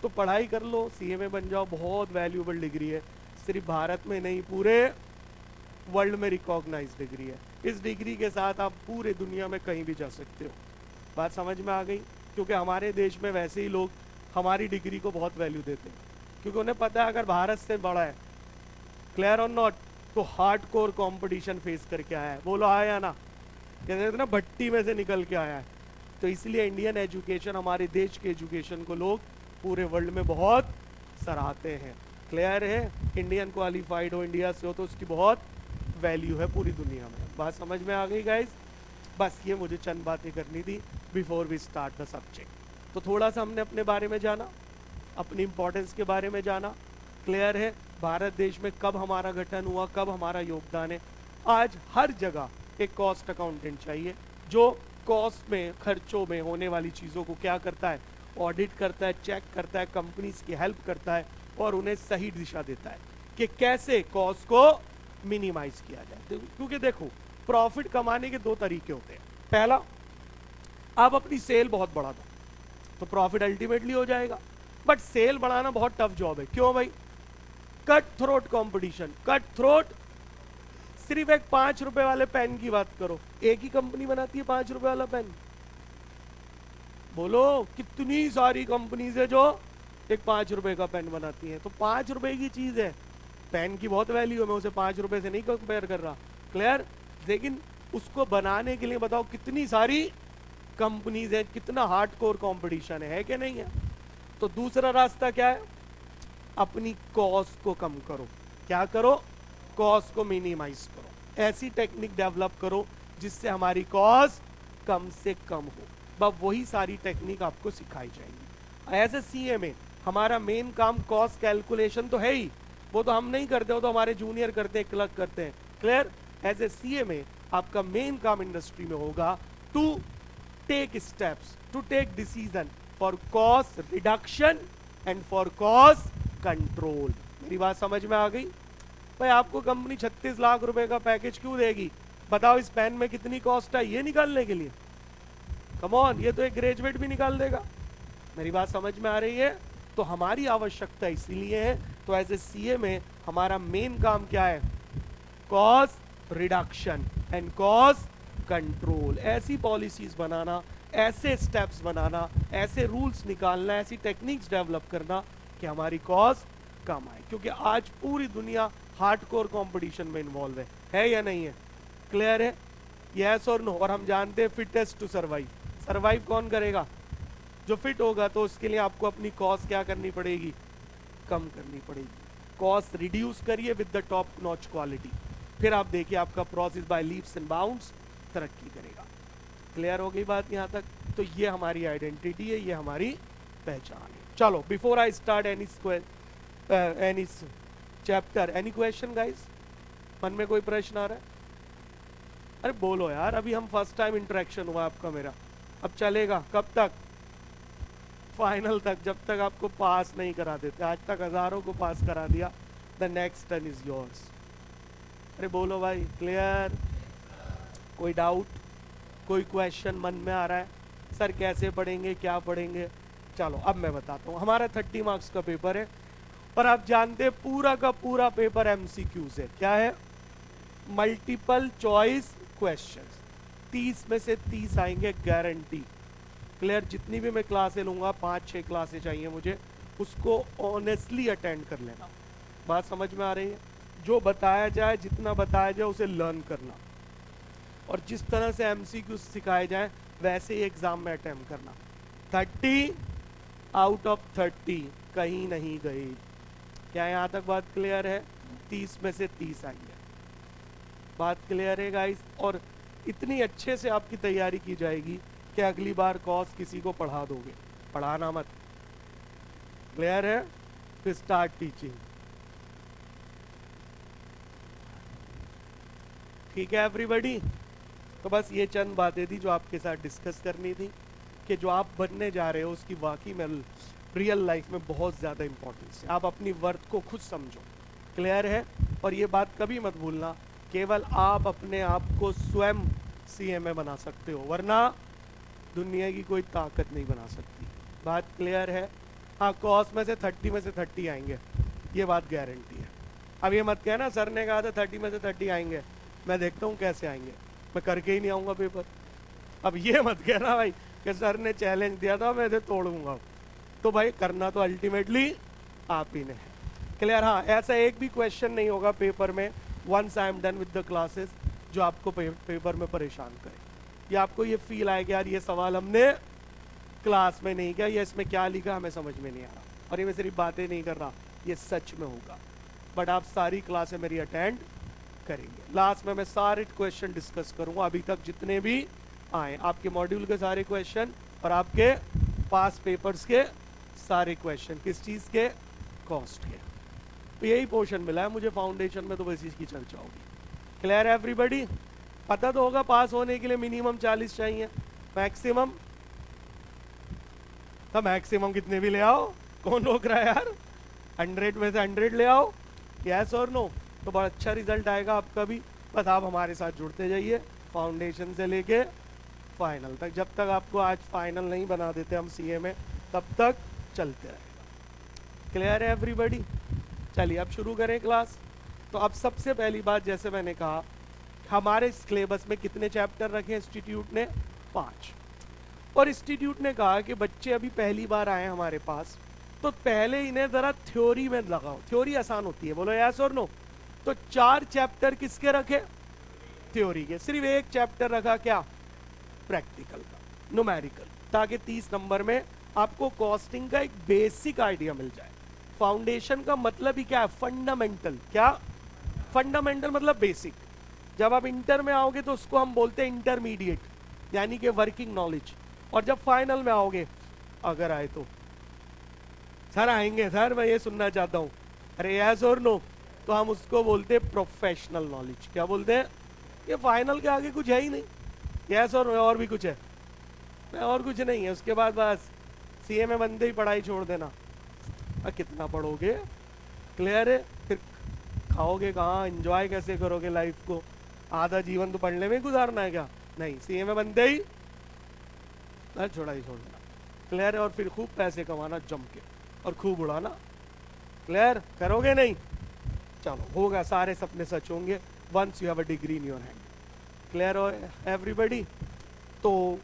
तो पढ़ाई कर लो, सीएमए बन जाओ, बहुत वैल्यूएबल डिग्री है, सिर्फ भारत में नहीं पूरे वर्ल्ड में रिकॉग्नाइज डिग्री है। इस डिग्री के साथ आप पूरे दुनिया में कहीं भी जा सकते हो। बात समझ में आ गई? क्योंकि हमारे देश में वैसे ही लोग हमारी डिग्री को बहुत वैल्यू देते हैं, क्योंकि उन्हें पता है अगर भारत से बड़ा है, क्लियर और नॉट, तो हार्ड कोर कॉम्पिटिशन फेस करके आया है। बोलो आया या ना? कहते हैं ना भट्टी में से निकल के आया है। तो इसलिए इंडियन एजुकेशन, हमारे देश के एजुकेशन को लोग पूरे वर्ल्ड में बहुत सराहते हैं। क्लियर है? इंडियन क्वालिफाइड हो, इंडिया से हो, तो उसकी बहुत वैल्यू है पूरी दुनिया में। बात समझ में आ गई गाइज? बस ये मुझे चंद बातें करनी थी before we start the subject. तो थोड़ा सा हमने अपने बारे में जाना, अपनी इंपॉर्टेंस के बारे में जाना। क्लियर है? भारत देश में कब हमारा गठन हुआ, कब हमारा योगदान है। आज हर जगह एक कॉस्ट अकाउंटेंट चाहिए, जो कॉस्ट में, खर्चों में होने वाली चीज़ों को क्या करता है, ऑडिट करता है, चेक करता है, कंपनीज की हेल्प करता है और उन्हें सही दिशा देता है कि कैसे कॉस्ट को मिनिमाइज किया जाए। क्योंकि देखो, प्रॉफिट कमाने के दो तरीके होते हैं। पहला, आप अपनी सेल बहुत बढ़ा दो तो प्रॉफिट अल्टीमेटली हो जाएगा, बट सेल बढ़ाना बहुत टफ जॉब है। क्यों भाई? Cut throat competition, cut throat. सिर्फ एक 5 रुपए वाले पेन की बात करो, एक ही कंपनी बनाती है 5 रुपए वाला पेन। बोलो कितनी सारी कंपनीज है जो एक 5 रुपए का पेन बनाती है। तो 5 रुपए की चीज है, पेन की बहुत वैल्यू है, मैं उसे 5 रुपए से नहीं कंपेयर कर रहा। क्लियर? लेकिन उसको बनाने के लिए बताओ कितनी सारी कंपनीज है, कितना हार्डकोर कंपटीशन है कि नहीं है? तो दूसरा रास्ता क्या है? अपनी कॉस्ट को कम करो। क्या करो? कॉस्ट को मिनिमाइज करो। ऐसी टेक्निक डेवलप करो जिससे हमारी कॉस्ट कम से कम हो। बस वही सारी टेक्निक आपको सिखाई जाएगी। एज ए सीएमए हमारा मेन काम कॉस्ट कैलकुलेशन तो है ही, वो तो हम नहीं करते, वो तो हमारे जूनियर करते हैं, क्लर्क करते हैं। क्लियर? एज ए सीएमए आपका मेन काम इंडस्ट्री में होगा to take steps, to take decision for cost reduction and for cost control. मेरी बात समझ में आ गई? भाई आपको कंपनी 36 लाख रुपए का पैकेज क्यों देगी? बताओ इस पेन में कितनी कॉस्ट है ये निकालने के लिए? कम ऑन, ये तो एक ग्रेजुएट भी निकाल देगा। मेरी बात समझ में आ रही है? तो हमारी आवश्यकता इसीलिए है। तो एज ए सीएमए हमारा मेन काम क्या है? Cost reduction and cost control. ऐसी पॉलिसीज बनाना, ऐसे स्टेप्स बनाना, ऐसे रूल्स निकालना, ऐसी टेक्निक्स डेवलप करना कि हमारी कॉस्ट कम आए। क्योंकि आज पूरी दुनिया हार्डकोर कंपटीशन में इन्वॉल्व है या नहीं है? क्लियर है? यस और नो? और हम जानते हैं फिटेस्ट टू सर्वाइव। सर्वाइव कौन करेगा? जो फिट होगा। तो उसके लिए आपको अपनी कॉस्ट क्या करनी पड़ेगी? कम करनी पड़ेगी। कॉस्ट रिड्यूस करिए with the top notch quality, फिर आप देखिए आपका process by leaps and bounds तरक्की करेगा। क्लियर हो गई बात यहाँ तक? तो ये हमारी आइडेंटिटी है, ये हमारी पहचान है। चलो, before I start any chapter, any question guys? मन में कोई प्रश्न आ रहा है? अरे बोलो यार, अभी हम फर्स्ट टाइम इंटरेक्शन हुआ आपका मेरा। अब चलेगा कब तक? फाइनल तक, जब तक आपको पास नहीं करा देते। आज तक हजारों को पास करा दिया। The next turn is yours. अरे बोलो भाई, क्लियर? कोई डाउट, कोई क्वेश्चन मन में आ रहा है? सर कैसे पढ़ेंगे, क्या पढ़ेंगे? चलो अब मैं बताता हूँ। हमारा 30 मार्क्स का पेपर है और आप जानते हैं पूरा का पूरा पेपर एमसीक्यू से। क्या है? Multiple choice questions. 30 में से 30 आएंगे गारंटी। क्लियर? जितनी भी मैं क्लासें लूंगा, 5-6 क्लासें चाहिए मुझे, उसको ऑनेस्टली अटेंड कर लेना। बात समझ में आ रही है? जो बताया जाए, जितना बताया जाए उसे लर्न करना, और जिस तरह से एमसीक्यू सिखाए जाए वैसे ही एग्जाम में अटेम्प्ट करना। 30 आउट ऑफ 30 कहीं नहीं गई। क्या यहाँ तक बात क्लियर है? 30 में से 30 आएंगे। बात क्लियर है गाइस? और इतनी अच्छे से आपकी तैयारी की जाएगी कि अगली बार कॉस्ट किसी को पढ़ा दोगे, पढ़ाना मत। क्लियर है? फिर स्टार्ट टीचिंग। ठीक है एवरीबॉडी? तो बस ये चंद बातें थी जो आपके साथ डिस्कस करनी थी कि जो आप बनने जा रहे हो उसकी वाकई में रियल लाइफ में बहुत ज़्यादा इंपॉर्टेंस है। आप अपनी वर्थ को खुद समझो। क्लियर है? और ये बात कभी मत भूलना, केवल आप अपने आप को स्वयं सीएमए बना सकते हो, वरना दुनिया की कोई ताकत नहीं बना सकती। बात क्लियर है? हाँ, कॉस्ट में से 30 में से 30 आएंगे, ये बात गारंटी है। अब ये मत कहना सर ने कहा था 30 में से 30 आएंगे, मैं देखता हूँ कैसे आएंगे, मैं करके ही नहीं आऊँगा पेपर। अब ये मत कहना भाई कि सर ने चैलेंज दिया था मैं इसे तोड़ूंगा, तो भाई करना तो अल्टीमेटली आप ही ने है। क्लियर? हाँ, ऐसा एक भी क्वेश्चन नहीं होगा पेपर में once I am done with the classes जो आपको पेपर में परेशान करे, या आपको ये फील आए कि यार ये सवाल हमने क्लास में नहीं किया, ये इसमें क्या लिखा हमें समझ में नहीं आ रहा, और ये मैं सिर्फ बातें नहीं कर रहा, ये सच में होगा। बट आप सारी क्लासें मेरी अटेंड करेंगे। लास्ट में मैं सारे क्वेश्चन डिस्कस करूंगा अभी तक जितने भी आए, आपके मॉड्यूल के सारे क्वेश्चन और आपके पास पेपर्स के सारे क्वेश्चन, किस चीज़ के? कॉस्ट के। तो यही पोर्शन मिला है मुझे फाउंडेशन में, तो बस इसकी चर्चा होगी। क्लियर है एवरीबॉडी? पता तो होगा पास होने के लिए मिनिमम 40 चाहिए, मैक्सिमम, तो मैक्सिमम कितने भी ले आओ, कौन रोक रहा है यार? 100 में से 100 ले आओ, यस और नो, तो बड़ा अच्छा रिजल्ट आएगा आपका भी। बस आप हमारे साथ जुड़ते जाइए फाउंडेशन से लेके फाइनल तक। जब तक आपको आज फाइनल नहीं बना देते हम सीए में, तब तक चलते रहेगा। क्लियर है एवरीबॉडी? चलिए अब शुरू करें क्लास। तो अब सबसे पहली बात, जैसे मैंने कहा, हमारे सिलेबस में कितने चैप्टर रखे इंस्टीट्यूट ने? 5। और इंस्टीट्यूट ने कहा कि बच्चे अभी पहली बार आए हमारे पास, तो पहले इन्हें जरा थ्योरी में लगाओ, थ्योरी आसान होती है, बोलो यस और नो। तो 4 चैप्टर किसके रखे? थ्योरी के। सिर्फ एक चैप्टर रखा क्या? प्रैक्टिकल का, न्यूमेरिकल, ताकि 30 नंबर में आपको कॉस्टिंग का एक बेसिक आइडिया मिल जाए। फाउंडेशन का मतलब ही क्या है? फंडामेंटल। क्या? फंडामेंटल मतलब बेसिक। जब आप इंटर में आओगे तो उसको हम बोलते हैं इंटरमीडिएट, यानी कि वर्किंग नॉलेज। और जब फाइनल में आओगे, अगर आए तो, सर आएंगे सर मैं ये सुनना चाहता हूँ, अरे यस और नो, तो हम उसको बोलते हैं प्रोफेशनल नॉलेज। क्या बोलते हैं? ये फाइनल के आगे कुछ है ही नहीं, यस और भी कुछ है? और कुछ नहीं है। उसके बाद बस सीए में बनते ही पढ़ाई छोड़ देना। कितना पढ़ोगे? क्लियर है? फिर खाओगे कहाँ, एंजॉय कैसे करोगे लाइफ को? आधा जीवन तो पढ़ने में गुजारना है क्या? नहीं, सीए में बनते ही छोड़ा ही छोड़ देना। क्लियर है? और फिर खूब पैसे कमाना जम के, और खूब उड़ाना। क्लियर? करोगे नहीं? चलो होगा, सारे सपने सच होंगे once you have a degree in your hand. Clear हो एवरीबॉडी? तो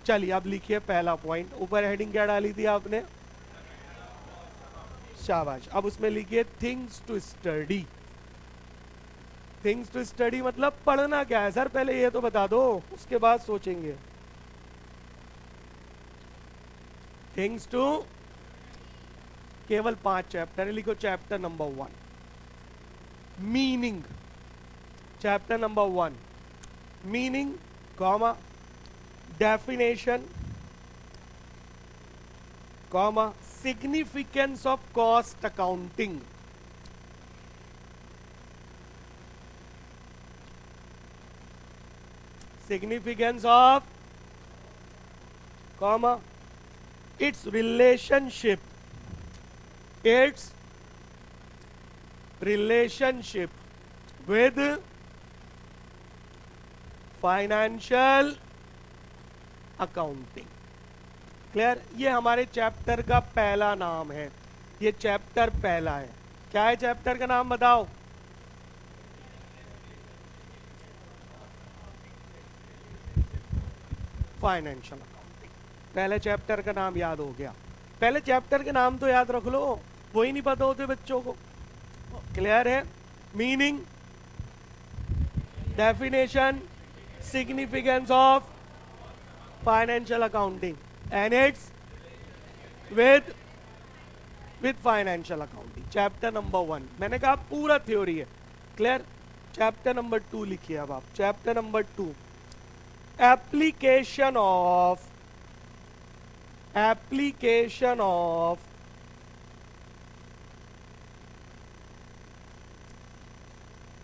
चलिए अब लिखिए पहला पॉइंट। ऊपर हेडिंग क्या डाली थी आपने? शाबाश। अब उसमें लिखिए things to study. Things to study मतलब पढ़ना क्या है सर, पहले ये तो बता दो, उसके बाद सोचेंगे। थिंग्स टू, केवल 5 चैप्टर है, लिखो chapter number 1 meaning. Chapter number 1 meaning, comma, definition, comma, significance of cost accounting, significance of, comma, its relationship with financial accounting। Clear? ये हमारे चैप्टर का पहला नाम है, ये चैप्टर पहला है। क्या है चैप्टर का नाम बताओ? Financial accounting. पहले चैप्टर का नाम याद हो गया। पहले चैप्टर के नाम तो याद रख लो, वही नहीं पता होते बच्चों को। क्लियर है? Meaning, definition, significance of financial accounting and it's with financial accounting. Chapter number 1 मैंने कहा पूरा थ्योरी है। क्लियर? चैप्टर नंबर 2 लिखिए अब आप। Chapter number 2 application of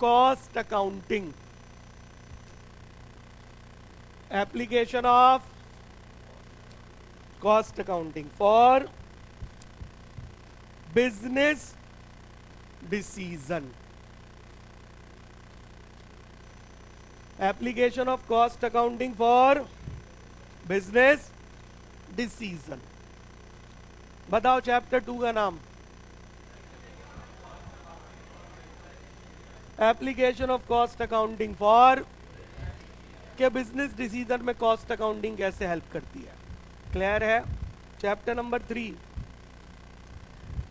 cost accounting, application of cost accounting for business decision, application of cost accounting for business decision। बताओ chapter 2 का नाम। Application of cost accounting for, के बिजनेस डिसीजन में cost accounting कैसे help करती है। Clear है। Chapter number 3,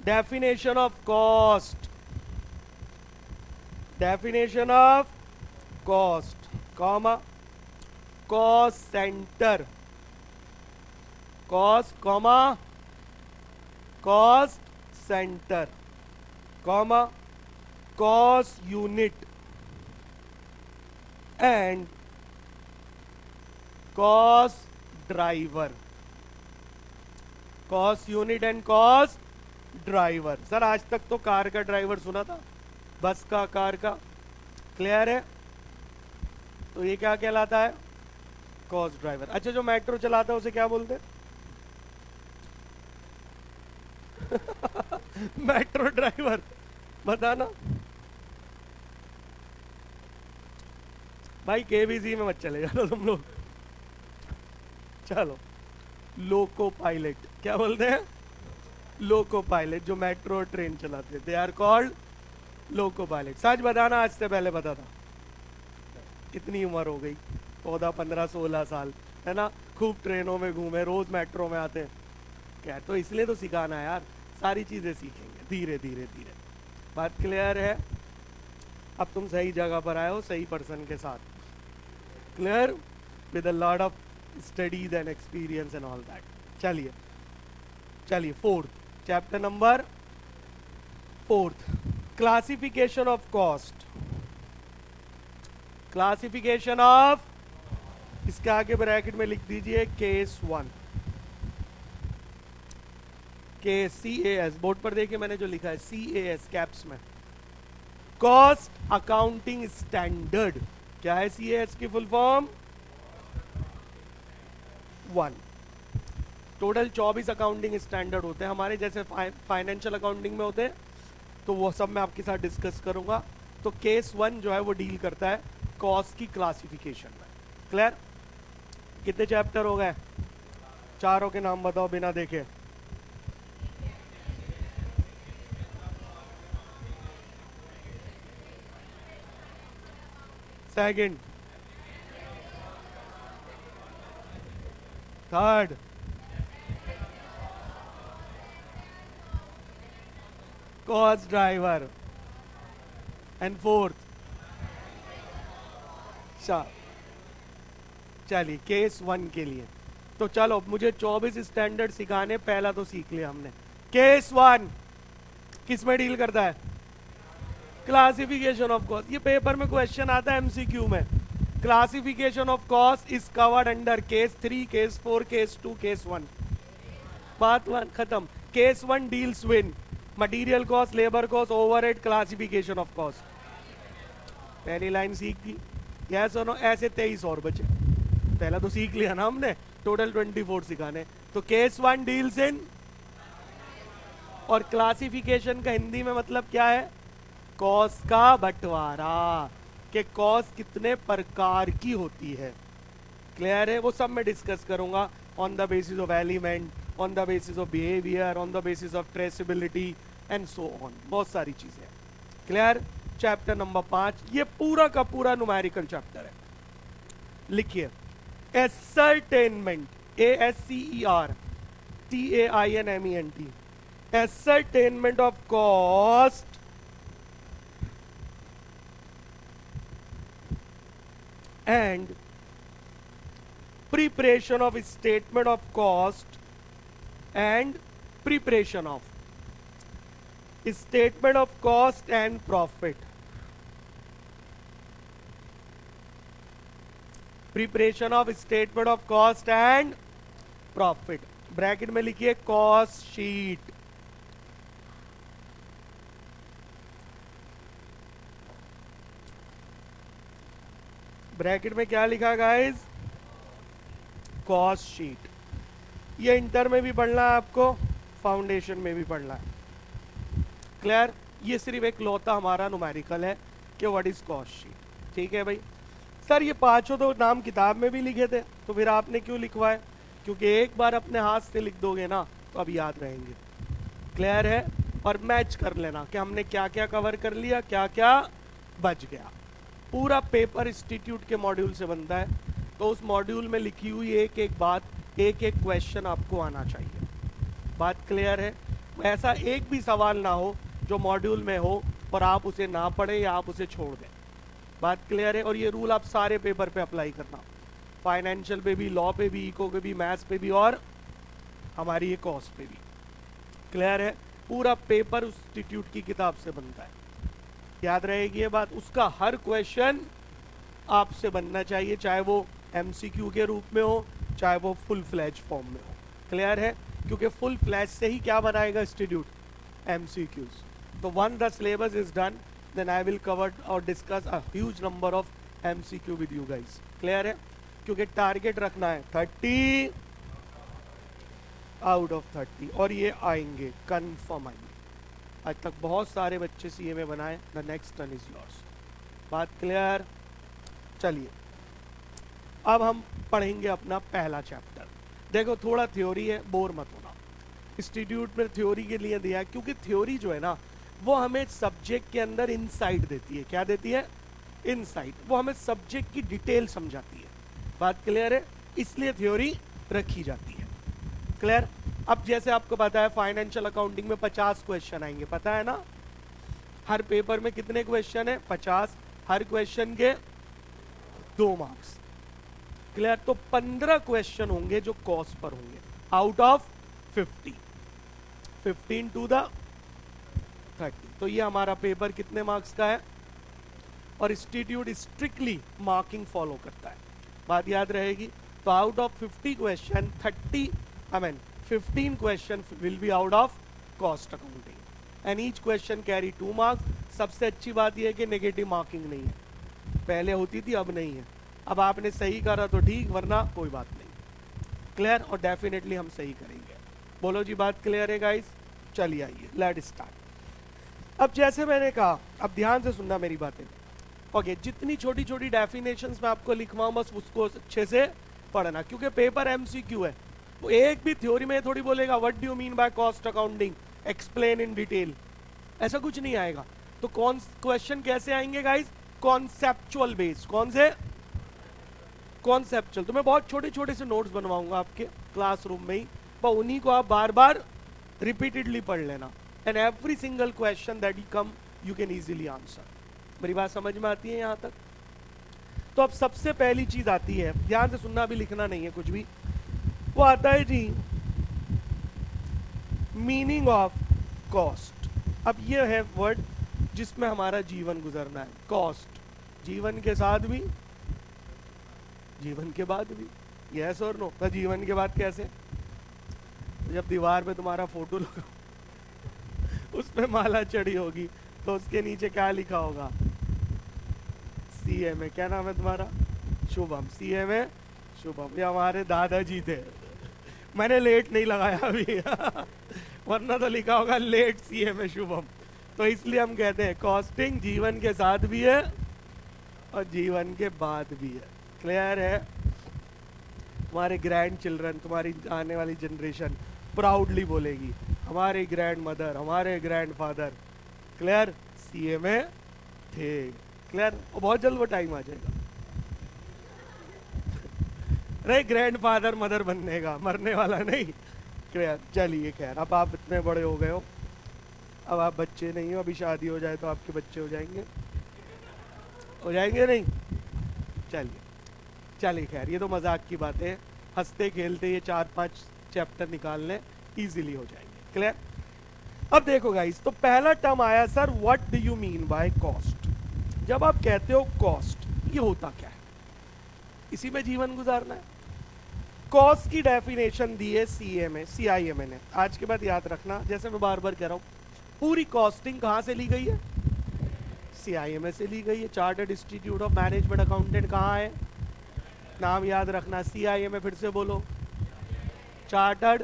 definition of cost, definition of cost comma cost centre, cost comma cost centre comma cost unit and cost driver, cost unit and cost driver. Sir आज तक तो car का driver सुना था, बस का, कार का। क्लियर है। तो ये क्या कहलाता है, कॉस्ट ड्राइवर। अच्छा जो मेट्रो चलाता है उसे क्या बोलते हैं? मेट्रो ड्राइवर, बताना भाई। केबीसी में मत चले जाना तुम लोग। चलो, लोको पायलट, क्या बोलते हैं? लोको पायलट, जो मेट्रो और ट्रेन चलाते हैं, they are called loco pilot. सच बताना, आज से पहले पता था? कितनी उम्र हो गई, 14, 15, 16 साल, है ना? खूब ट्रेनों में घूमे, रोज मेट्रो में आते हैं। क्या तो इसलिए तो सिखाना है यार, सारी चीजें सीखेंगे धीरे धीरे धीरे। बात क्लियर है? अब तुम सही जगह पर आए हो, सही पर्सन के साथ। Clear, with a lot of studies and experience and all that. चलिए चलिए, fourth, chapter number 4, classification of cost, classification of, इसके आगे ब्रैकेट में लिख दीजिए केस 1, CAS, बोर्ड पर देखिए मैंने जो लिखा है CAS कैप्स में, कॉस्ट अकाउंटिंग स्टैंडर्ड। क्या है CAS की full form? 1। Total 24 accounting standard होते हैं हमारे, जैसे फाइनेंशियल अकाउंटिंग में होते हैं, तो वो सब मैं आपके साथ डिस्कस करूंगा। तो केस 1 जो है वो डील करता है कॉस्ट की क्लासिफिकेशन में। क्लियर? कितने चैप्टर हो गए? चारों के नाम बताओ बिना देखे। Second, third, cost driver, and fourth. चलिए केस 1 के लिए तो चलो, मुझे 24 स्टैंडर्ड सिखाने, पहला तो सीख लिया हमने। केस 1 किस में डील करता है? Classification of cost. ये पेपर में क्वेश्चन आता है एमसीक्यू में। Classification of cost is covered under case 3, case 4, case 2, case 1। बात 1 खत्म। Case 1 deals with material cost, labour cost, overhead, classification of cost. पहली लाइन सीख दी, यस और नो, ऐसे 23 और बचे। पहला तो सीख लिया ना हमने, टोटल 24 सिखाने। तो केस 1 डील्स इन, और क्लासिफिकेशन का हिंदी में मतलब क्या है? कॉस्ट का बंटवारा, कि कॉस्ट कितने प्रकार की होती है। क्लियर है? वो सब मैं डिस्कस करूंगा on the basis of element, on the basis of behaviour, on the basis of traceability and so on, बहुत सारी चीजें। क्लियर? चैप्टर नंबर 5, ये पूरा का पूरा न्यूमेरिकल चैप्टर है। लिखिए, ascertainment, ASCERTAINMENT, ascertainment of cost and preparation of statement of cost and preparation of statement of cost and profit, preparation of statement of cost and profit, bracket में लिखिए cost sheet. Bracket में क्या लिखा guys? Cost sheet. ये inter में भी पढ़ना है आपको, फाउंडेशन में भी पढ़ना है। क्लियर? ये सिर्फ एक लौता हमारा न्यूमेरिकल है कि व्हाट इज कॉस्ट शीट। ठीक है भाई? सर ये पांचों तो नाम किताब में भी लिखे थे, तो फिर आपने क्यों लिखवाए? क्योंकि एक बार अपने हाथ से लिख दोगे ना तो अब याद रहेंगे। क्लियर है? और मैच कर लेना कि हमने क्या क्या कवर कर लिया, क्या क्या बच गया। पूरा पेपर इंस्टीट्यूट के मॉड्यूल से बनता है, तो उस मॉड्यूल में लिखी हुई एक एक बात, एक एक क्वेश्चन आपको आना चाहिए। बात क्लियर है? ऐसा एक भी सवाल ना हो जो मॉड्यूल में हो और आप उसे ना पढ़ें या आप उसे छोड़ दें। बात क्लियर है? और ये रूल आप सारे पेपर पे अप्लाई करना, फाइनेंशियल पे भी, लॉ पे भी, इको पे भी, मैथ्स पे भी और हमारी ये कॉस्ट पे भी। क्लियर है? पूरा पेपर इंस्टीट्यूट की किताब से बनता है, याद रहेगी ये बात। उसका हर क्वेश्चन आपसे बनना चाहिए, चाहे वो एमसीक्यू के रूप में हो, चाहे वो फुल फ्लैज फॉर्म में हो। क्लियर है? क्योंकि फुल फ्लैज से ही क्या बनाएगा इंस्टीट्यूट, एमसीक्यूज। तो once the syllabus is done, then I will cover और discuss a huge number of MCQ with you guys. Clear है? क्योंकि टारगेट रखना है 30 आउट ऑफ 30, और ये आएंगे, कन्फर्म आएंगे। आज तक बहुत सारे बच्चे सीए में बनाए, the next turn is yours. बात क्लियर? चलिए अब हम पढ़ेंगे अपना पहला चैप्टर। देखो थोड़ा थ्योरी है, बोर मत होना। इंस्टीट्यूट में थ्योरी के लिए दिया है क्योंकि थ्योरी जो है ना वो हमें सब्जेक्ट के अंदर इनसाइट देती है। क्या देती है? इनसाइट। वो हमें सब्जेक्ट की डिटेल समझाती है। बात क्लियर है? इसलिए थ्योरी रखी जाती है। क्लियर? अब जैसे आपको पता है फाइनेंशियल अकाउंटिंग में 50 क्वेश्चन आएंगे, पता है ना? हर पेपर में कितने क्वेश्चन है? 50। हर क्वेश्चन के 2 मार्क्स। क्लियर? तो 15 क्वेश्चन होंगे जो कॉस्ट पर होंगे आउट ऑफ 50, 15 टू द 30। तो ये हमारा पेपर कितने मार्क्स का है? और इंस्टीट्यूट स्ट्रिक्टली मार्किंग फॉलो करता है। बात याद रहेगी? तो out of 50 question 15 question will be out of cost accounting and each question carry 2 marks. सबसे अच्छी बात यह है कि नेगेटिव मार्किंग नहीं है, पहले होती थी, अब नहीं है। अब आपने सही करा तो ठीक, वरना कोई बात नहीं। क्लियर? और डेफिनेटली हम सही करेंगे। बोलो जी, बात क्लियर है गाइस? चलिए आइए, लेट स्टार्ट। अब जैसे मैंने कहा, अब ध्यान से सुनना मेरी बातें। ओके, जितनी छोटी छोटी डेफिनेशंस मैं आपको लिखवाऊं बस उसको अच्छे से पढ़ना, क्योंकि पेपर एमसीक्यू है। वो एक भी थ्योरी में थोड़ी बोलेगा what do you mean by cost accounting, explain in detail, ऐसा कुछ नहीं आएगा। तो कौन क्वेश्चन कैसे आएंगे गाइस? Conceptual based. कौन से? कॉन्सेप्चुअल। तो मैं बहुत छोटे छोटे से नोट्स बनवाऊंगा आपके क्लासरूम में ही, पर उन्हीं को आप बार बार रिपीटेडली पढ़ लेना, and every single question that you come you can easily answer. मेरी बात समझ में आती है यहां तक? तो अब सबसे पहली चीज आती है, ध्यान से सुनना, भी लिखना नहीं है कुछ भी। वो आता है जी मीनिंग ऑफ कॉस्ट। अब ये है वर्ड जिसमें हमारा जीवन गुजरना है। कॉस्ट, जीवन के साथ भी, जीवन के बाद भी। यस और नो? तो जीवन के बाद कैसे? जब दीवार पे तुम्हारा फोटो लगा, उस पे माला चढ़ी होगी, तो उसके नीचे क्या लिखा होगा? सीएमए। क्या नाम है तुम्हारा? शुभम। सीएमए शुभम। ये हमारे दादाजी थे, मैंने लेट नहीं लगाया अभी वरना तो लिखा होगा लेट सीएमए शुभम। तो इसलिए हम कहते हैं कॉस्टिंग जीवन के साथ भी है और जीवन के बाद भी है। क्लियर है? तुम्हारे ग्रैंड चिल्ड्रन, तुम्हारी आने वाली जनरेशन प्राउडली बोलेगी हमारे ग्रैंड मदर, हमारे ग्रैंड फादर, क्लियर, सीएमए थे। क्लियर? और बहुत जल्द वो टाइम आ जाएगा अरे ग्रैंड फादर मदर बनने का, मरने वाला नहीं। क्लियर? चलिए खैर, अब आप इतने बड़े हो गए हो, अब आप बच्चे नहीं हो, अभी शादी हो जाए तो आपके बच्चे हो जाएंगे, हो जाएंगे नहीं? चलिए खैर, ये तो मजाक की बात है, हंसते खेलते ये 4-5 चैप्टर निकाल लें, इजीली हो जाएंगे। क्लियर? अब देखो गाइस, तो पहला टर्म आया sir what do you mean by cost. जब आप कहते हो कॉस्ट, ये होता क्या है? इसी में जीवन गुजारना है। कॉस्ट की डेफिनेशन दी है CIMA ने। आज के बाद याद रखना, जैसे मैं बार बार कह रहा हूं, पूरी कॉस्टिंग कहां से ली गई है? CIMA से ली गई है। Chartered institute of management accountant कहां है? नाम याद रखना, CIMA। फिर से बोलो, चार्टर्ड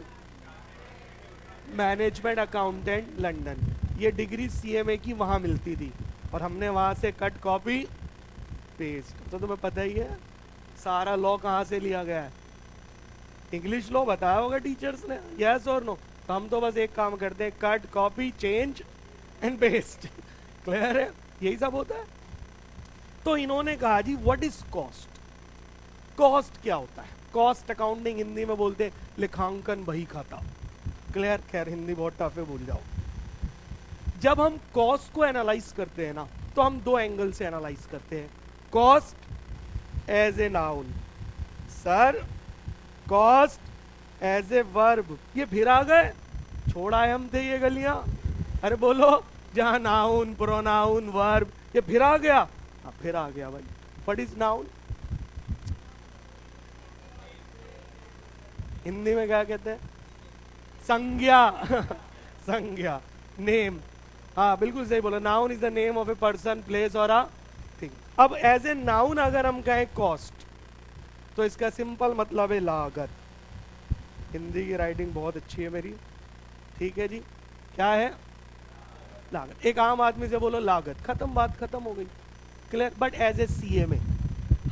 मैनेजमेंट अकाउंटेंट लंदन। ये डिग्री CMA की वहां मिलती थी और हमने वहां से कट कॉपी पेस्ट। तो तुम्हें पता ही है सारा लॉ कहां से लिया गया है? इंग्लिश लॉ बताया होगा टीचर्स ने, यस और नो? तो हम तो बस एक काम करते हैं, cut copy change and paste. Clear है, यही सब होता है। तो इन्होंने कहा जी व्हाट इज कॉस्ट, कॉस्ट क्या होता है। कॉस्ट अकाउंटिंग हिंदी में बोलते हैं लेखांकन बही खाता। क्लियर, खैर हिंदी बहुत टफ है, भूल जाओ। जब हम कॉस्ट को एनालाइज करते हैं ना, तो हम दो एंगल से एनालाइज करते हैं। Cost as a noun, sir cost as a verb. ये फिर आ गए, छोड़ा है हम थे ये गलियां। अरे बोलो, जहां नाउन प्रोनाउन वर्ब, ये फिर आ गया। हाँ फिर आ गया भाई। व्हाट इज नाउन, हिंदी में क्या कहते हैं, संज्ञा। संज्ञा, नेम। हाँ बिल्कुल सही बोला, noun is the name of a person, place और अ थिंग। अब एज ए नाउन अगर हम कहें कॉस्ट, तो इसका सिंपल मतलब है लागत। हिंदी की राइटिंग बहुत अच्छी है मेरी, ठीक है जी। क्या है, लागत। एक आम आदमी से बोलो लागत, खत्म, बात खत्म हो गई। Clear. But as a CA में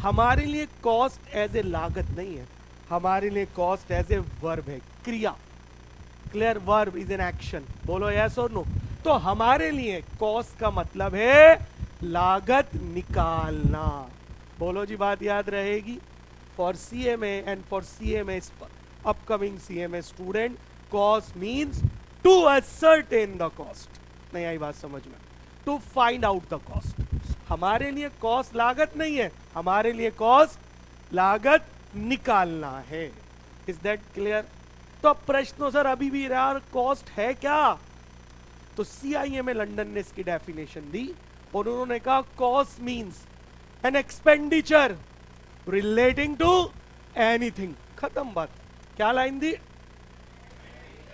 हमारे लिए कॉस्ट एज ए लागत नहीं है, हमारे लिए कॉस्ट एज ए वर्ब है, क्रिया। Clear, verb is an action. बोलो यस और नो। तो हमारे लिए कॉस्ट का मतलब है लागत निकालना। बोलो जी, बात याद रहेगी। For CMA and for CMA upcoming CMA student, cost means to ascertain the cost. नहीं आई बात समझ में, to find out the cost. हमारे लिए कॉस्ट लागत नहीं है, हमारे लिए कॉस्ट लागत निकालना है। Is that clear. तो अब प्रश्न सर अभी भी यार कॉस्ट है क्या, तो सीआईएमए लंदन ने इसकी डेफिनेशन दी और उन्होंने कहा cost means an expenditure relating to anything. खत्म बात। क्या लाइन दी,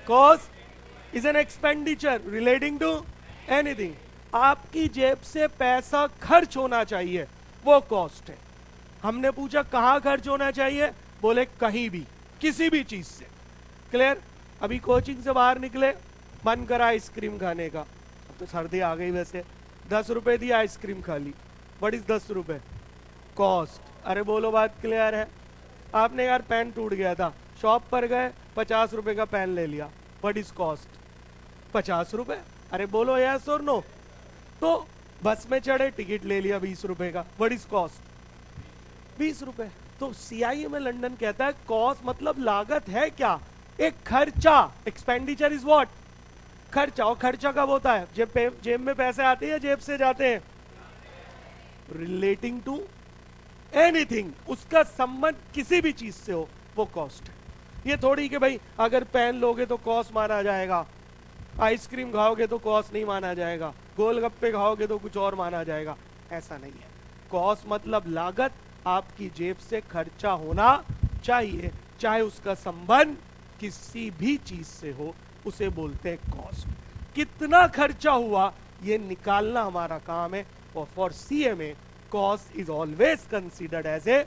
cost is an expenditure relating to anything. आपकी जेब से पैसा खर्च होना चाहिए, वो कॉस्ट है। हमने पूछा कहां खर्च होना चाहिए, बोले कहीं भी, किसी भी चीज से। क्लियर। अभी कोचिंग से बाहर निकले, मन करा आइसक्रीम खाने का, अब तो सर्दी आ गई वैसे, 10 रुपए दी आइसक्रीम खा ली। व्हाट इज 10 रुपए, कॉस्ट। अरे बोलो बात क्लियर है। आपने यार पेन टूट गया था, शॉप पर गए 50 रुपए का पेन ले लिया, व्हाट इज कॉस्ट, 50 रुपए। अरे बोलो यस और नो। तो बस में चढ़े, टिकट ले लिया 20 रुपए का, व्हाट इज कॉस्ट, 20 रुपए। तो सीआईएमए लंदन कहता है कॉस्ट मतलब लागत है क्या, एक खर्चा। एक्सपेंडिचर इज व्हाट, खर्चा। और खर्चा कब होता है, जेब में पैसे आते हैं या जेब से जाते हैं, रिलेटिंग टू एनीथिंग, उसका संबंध किसी भी चीज से हो, वो कॉस्ट है। ये थोड़ी कि भाई अगर पेन लोगे तो कॉस्ट माना जाएगा, आइसक्रीम खाओगे तो कॉस्ट नहीं माना जाएगा, गोलगप्पे खाओगे तो कुछ और माना जाएगा, ऐसा नहीं है। कॉस्ट मतलब लागत, आपकी जेब से खर्चा होना चाहिए, चाहे उसका संबंध किसी भी चीज से हो, उसे बोलते हैं कॉस्ट। कितना खर्चा हुआ ये निकालना हमारा काम है। और for CMA cost is always considered as a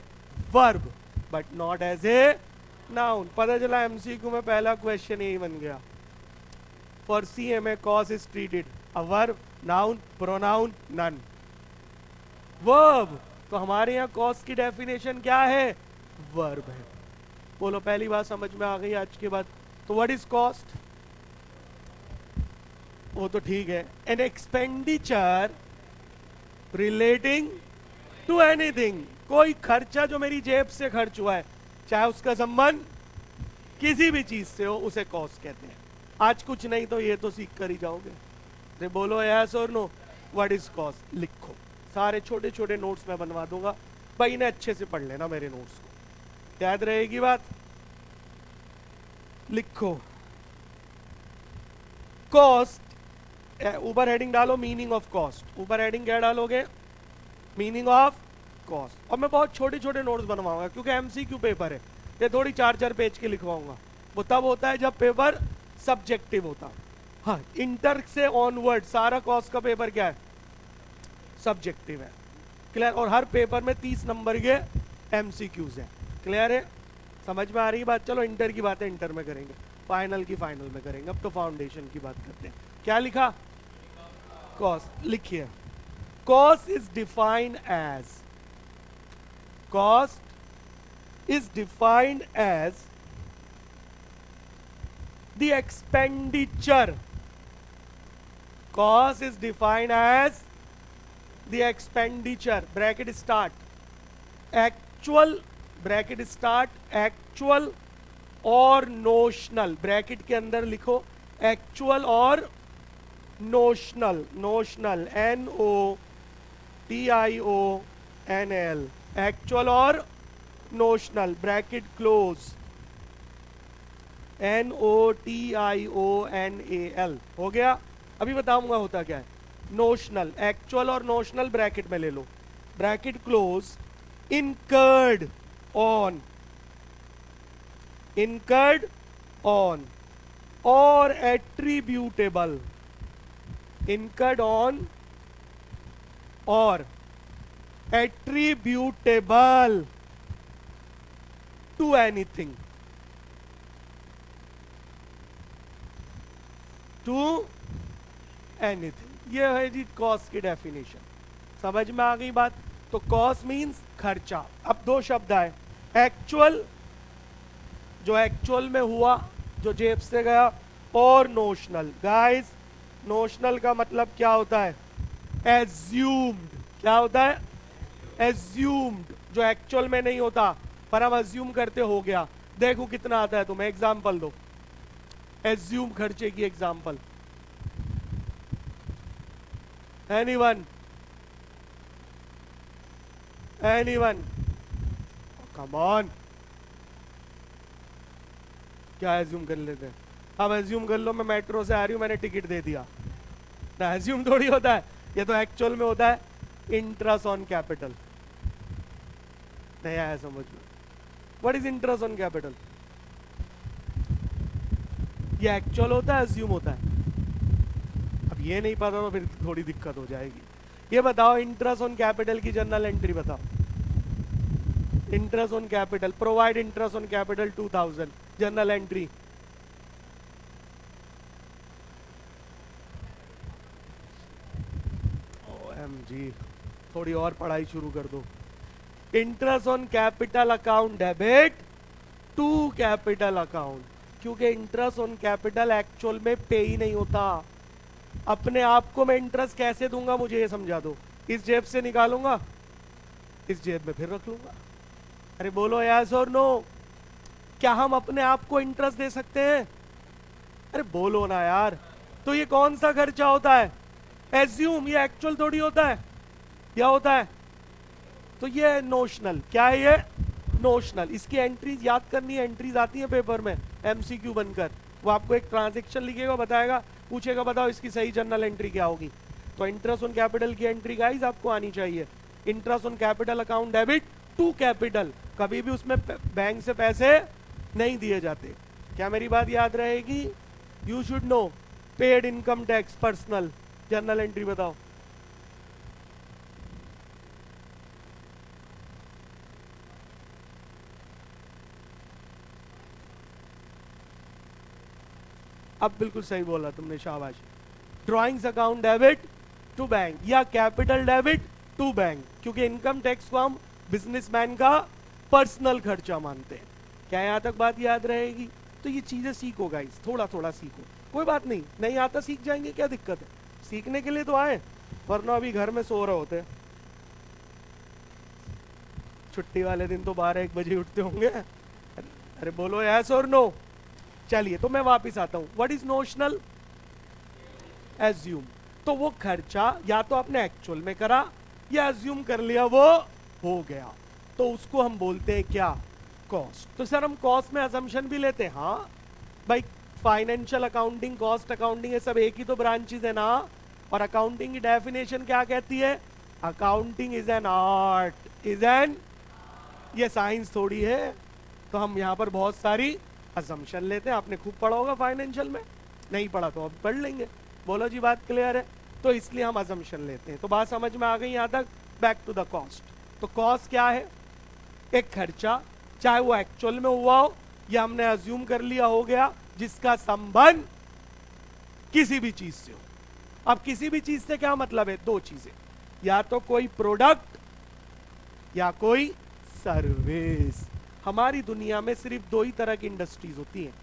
verb but not as a noun. पता चला एमसीक्यू में पहला क्वेश्चन यही बन गया। For CMA cost is treated a verb, noun, pronoun, none. Verb, तो हमारे यहाँ कॉस्ट की डेफिनेशन क्या है, वर्ब है। बोलो पहली बात समझ में आ गई आज के बाद। तो व्हाट इज कॉस्ट, वो तो ठीक है, an expenditure relating to anything, कोई खर्चा जो मेरी जेब से खर्च हुआ है, चाहे उसका संबंध किसी भी चीज से हो, उसे कॉस्ट कहते हैं। आज कुछ नहीं तो ये तो सीख कर ही जाओगे। तो बोलो यस और नो, व्हाट इज कॉस्ट लिखो। सारे छोटे छोटे नोट्स मैं बनवा दूंगा, भाई इन्हें अच्छे से पढ़ लेना मेरे नोट्स को, याद रहेगी बात। लिखो कॉस्ट, ऊपर हेडिंग डालो मीनिंग ऑफ कॉस्ट। ऊपर हेडिंग क्या डालोगे, मीनिंग ऑफ कॉस्ट। और मैं बहुत छोटे छोटे नोट्स बनवाऊंगा क्योंकि एमसीक्यू पेपर है, ये थोड़ी 4-4 पेज के लिखवाऊंगा। वो तब होता है जब पेपर सब्जेक्टिव होता। हाँ, इंटर से ऑनवर्ड सारा कॉस्ट का पेपर क्या है, सब्जेक्टिव है। क्लियर। और हर पेपर में 30 नंबर के एमसीक्यूज हैं। क्लियर है, समझ में आ रही बात। चलो इंटर की बातें इंटर में करेंगे, फाइनल की फाइनल में करेंगे। अब तो फाउंडेशन की बात करते हैं। क्या लिखा, कॉस्ट। लिखिए, cost is defined as, cost is defined as the expenditure. Cost is defined as the expenditure, bracket start, actual, bracket start, actual और notional, ब्रैकेट के अंदर लिखो actual और notional, notional, NOTIONL, actual और notional, ब्रैकेट क्लोज, NOTIONAL, हो गया। अभी बताऊंगा होता क्या है। नोशनल, एक्चुअल और नोशनल ब्रैकेट में ले लो, bracket close, incurred on, incurred on और एट्रीब्यूटेबल, इनकर्ड ऑन और attributable to anything, to anything. ये है जी कॉस्ट की डेफिनेशन। समझ में आ गई बात? तो कॉस्ट मींस खर्चा। अब दो शब्द आए, एक्चुअल, जो एक्चुअल में हुआ, जो जेब से गया, और नोशनल। गाइस, नोशनल का मतलब क्या होता है? एज्यूम्ड। क्या होता है? एज्यूम्ड, जो एक्चुअल में नहीं होता पर हम एज्यूम करते हो गया। देखो कितना आता है तुम्हें, एग्जाम्पल दो, एज्यूम खर्चे की example. Anyone, anyone, come on, क्या एज्यूम कर लेते हैं? अब एज्यूम कर लो मैं मेट्रो से आ रही हूं, मैंने टिकट दे दिया ना, एज्यूम थोड़ी होता है, ये तो एक्चुअल में होता है इंटरेस्ट ऑन कैपिटल। नहीं आया समझ में? What is interest on capital? ये एक्चुअल होता है, एज्यूम होता है? अब ये नहीं पता तो फिर थोड़ी दिक्कत हो जाएगी। ये बताओ, इंटरेस्ट ऑन कैपिटल की जर्नल एंट्री बताओ। Interest on capital, provide interest on capital 2000, journal entry. OMG, थोड़ी और पढ़ाई शुरू कर दो। Interest on capital account debit to capital account, क्योंकि इंटरेस्ट ऑन कैपिटल एक्चुअल में पे ही नहीं होता। अपने आप को मैं इंटरेस्ट कैसे दूंगा, मुझे ये समझा दो। इस जेब से निकालूंगा, इस जेब में फिर रख लूंगा। अरे बोलो यस और नो, क्या हम अपने आप को इंटरेस्ट दे सकते हैं? अरे बोलो ना यार। तो ये कौन सा खर्चा होता है? एज्यूम। ये एक्चुअल थोड़ी होता है, क्या होता है? तो ये है नोशनल। क्या है ये? नोशनल। इसकी एंट्रीज याद करनी है, एंट्रीज आती है पेपर में एमसीक्यू बनकर। वो आपको एक ट्रांजैक्शन लिखेगा, बताएगा, पूछेगा बताओ इसकी सही जर्नल एंट्री क्या होगी। तो इंटरेस्ट ऑन कैपिटल की एंट्री गाइस आपको आनी चाहिए। Interest on capital account debit to capital, कभी भी उसमें बैंक से पैसे नहीं दिए जाते। क्या मेरी बात याद रहेगी? You should know. Paid income tax personal, journal entry बताओ। अब बिल्कुल सही बोला तुमने, शाबाश। Drawings account debit to bank या कैपिटल डेबिट टू बैंक, क्योंकि इनकम टैक्स को हम बिजनेसमैन का पर्सनल खर्चा मानते हैं। क्या यहां तक बात याद रहेगी? तो ये चीजें सीखो गाइस, थोड़ा थोड़ा सीखो, कोई बात नहीं, नहीं आता सीख जाएंगे, क्या दिक्कत है? सीखने के लिए तो आए, वरना अभी घर में सो रहे होते। छुट्टी वाले दिन तो 12-1 बजे उठते होंगे। अरे बोलो यस और नो। चलिए, तो मैं वापिस आता हूं। What is notional? एज्यूम। तो वो खर्चा या तो आपने एक्चुअल में करा या एज्यूम कर लिया, वो हो गया, तो उसको हम बोलते हैं क्या? कॉस्ट। तो सर हम कॉस्ट में अजम्पशन भी लेते हैं? हाँ भाई, फाइनेंशियल अकाउंटिंग, कॉस्ट अकाउंटिंग, ये सब एक ही तो ब्रांचेस है ना। और अकाउंटिंग की डेफिनेशन क्या कहती है? Accounting is an art, is an, ये साइंस थोड़ी है। तो हम यहां पर बहुत सारी अजम्पशन लेते हैं। आपने खूब पढ़ा होगा फाइनेंशियल में, नहीं पढ़ा तो अब पढ़ लेंगे। बोलो जी, बात क्लियर है? तो इसलिए हम अजम्पशन लेते हैं। तो बात समझ में आ गई यहां तक? Back to the cost. तो कॉस्ट क्या है? एक खर्चा, चाहे वो एक्चुअल में हुआ हो या हमने अज्यूम कर लिया हो गया, जिसका संबंध किसी भी चीज से हो। अब किसी भी चीज से क्या मतलब है? दो चीजें, या तो कोई प्रोडक्ट या कोई सर्विस। हमारी दुनिया में सिर्फ दो ही तरह की इंडस्ट्रीज होती हैं,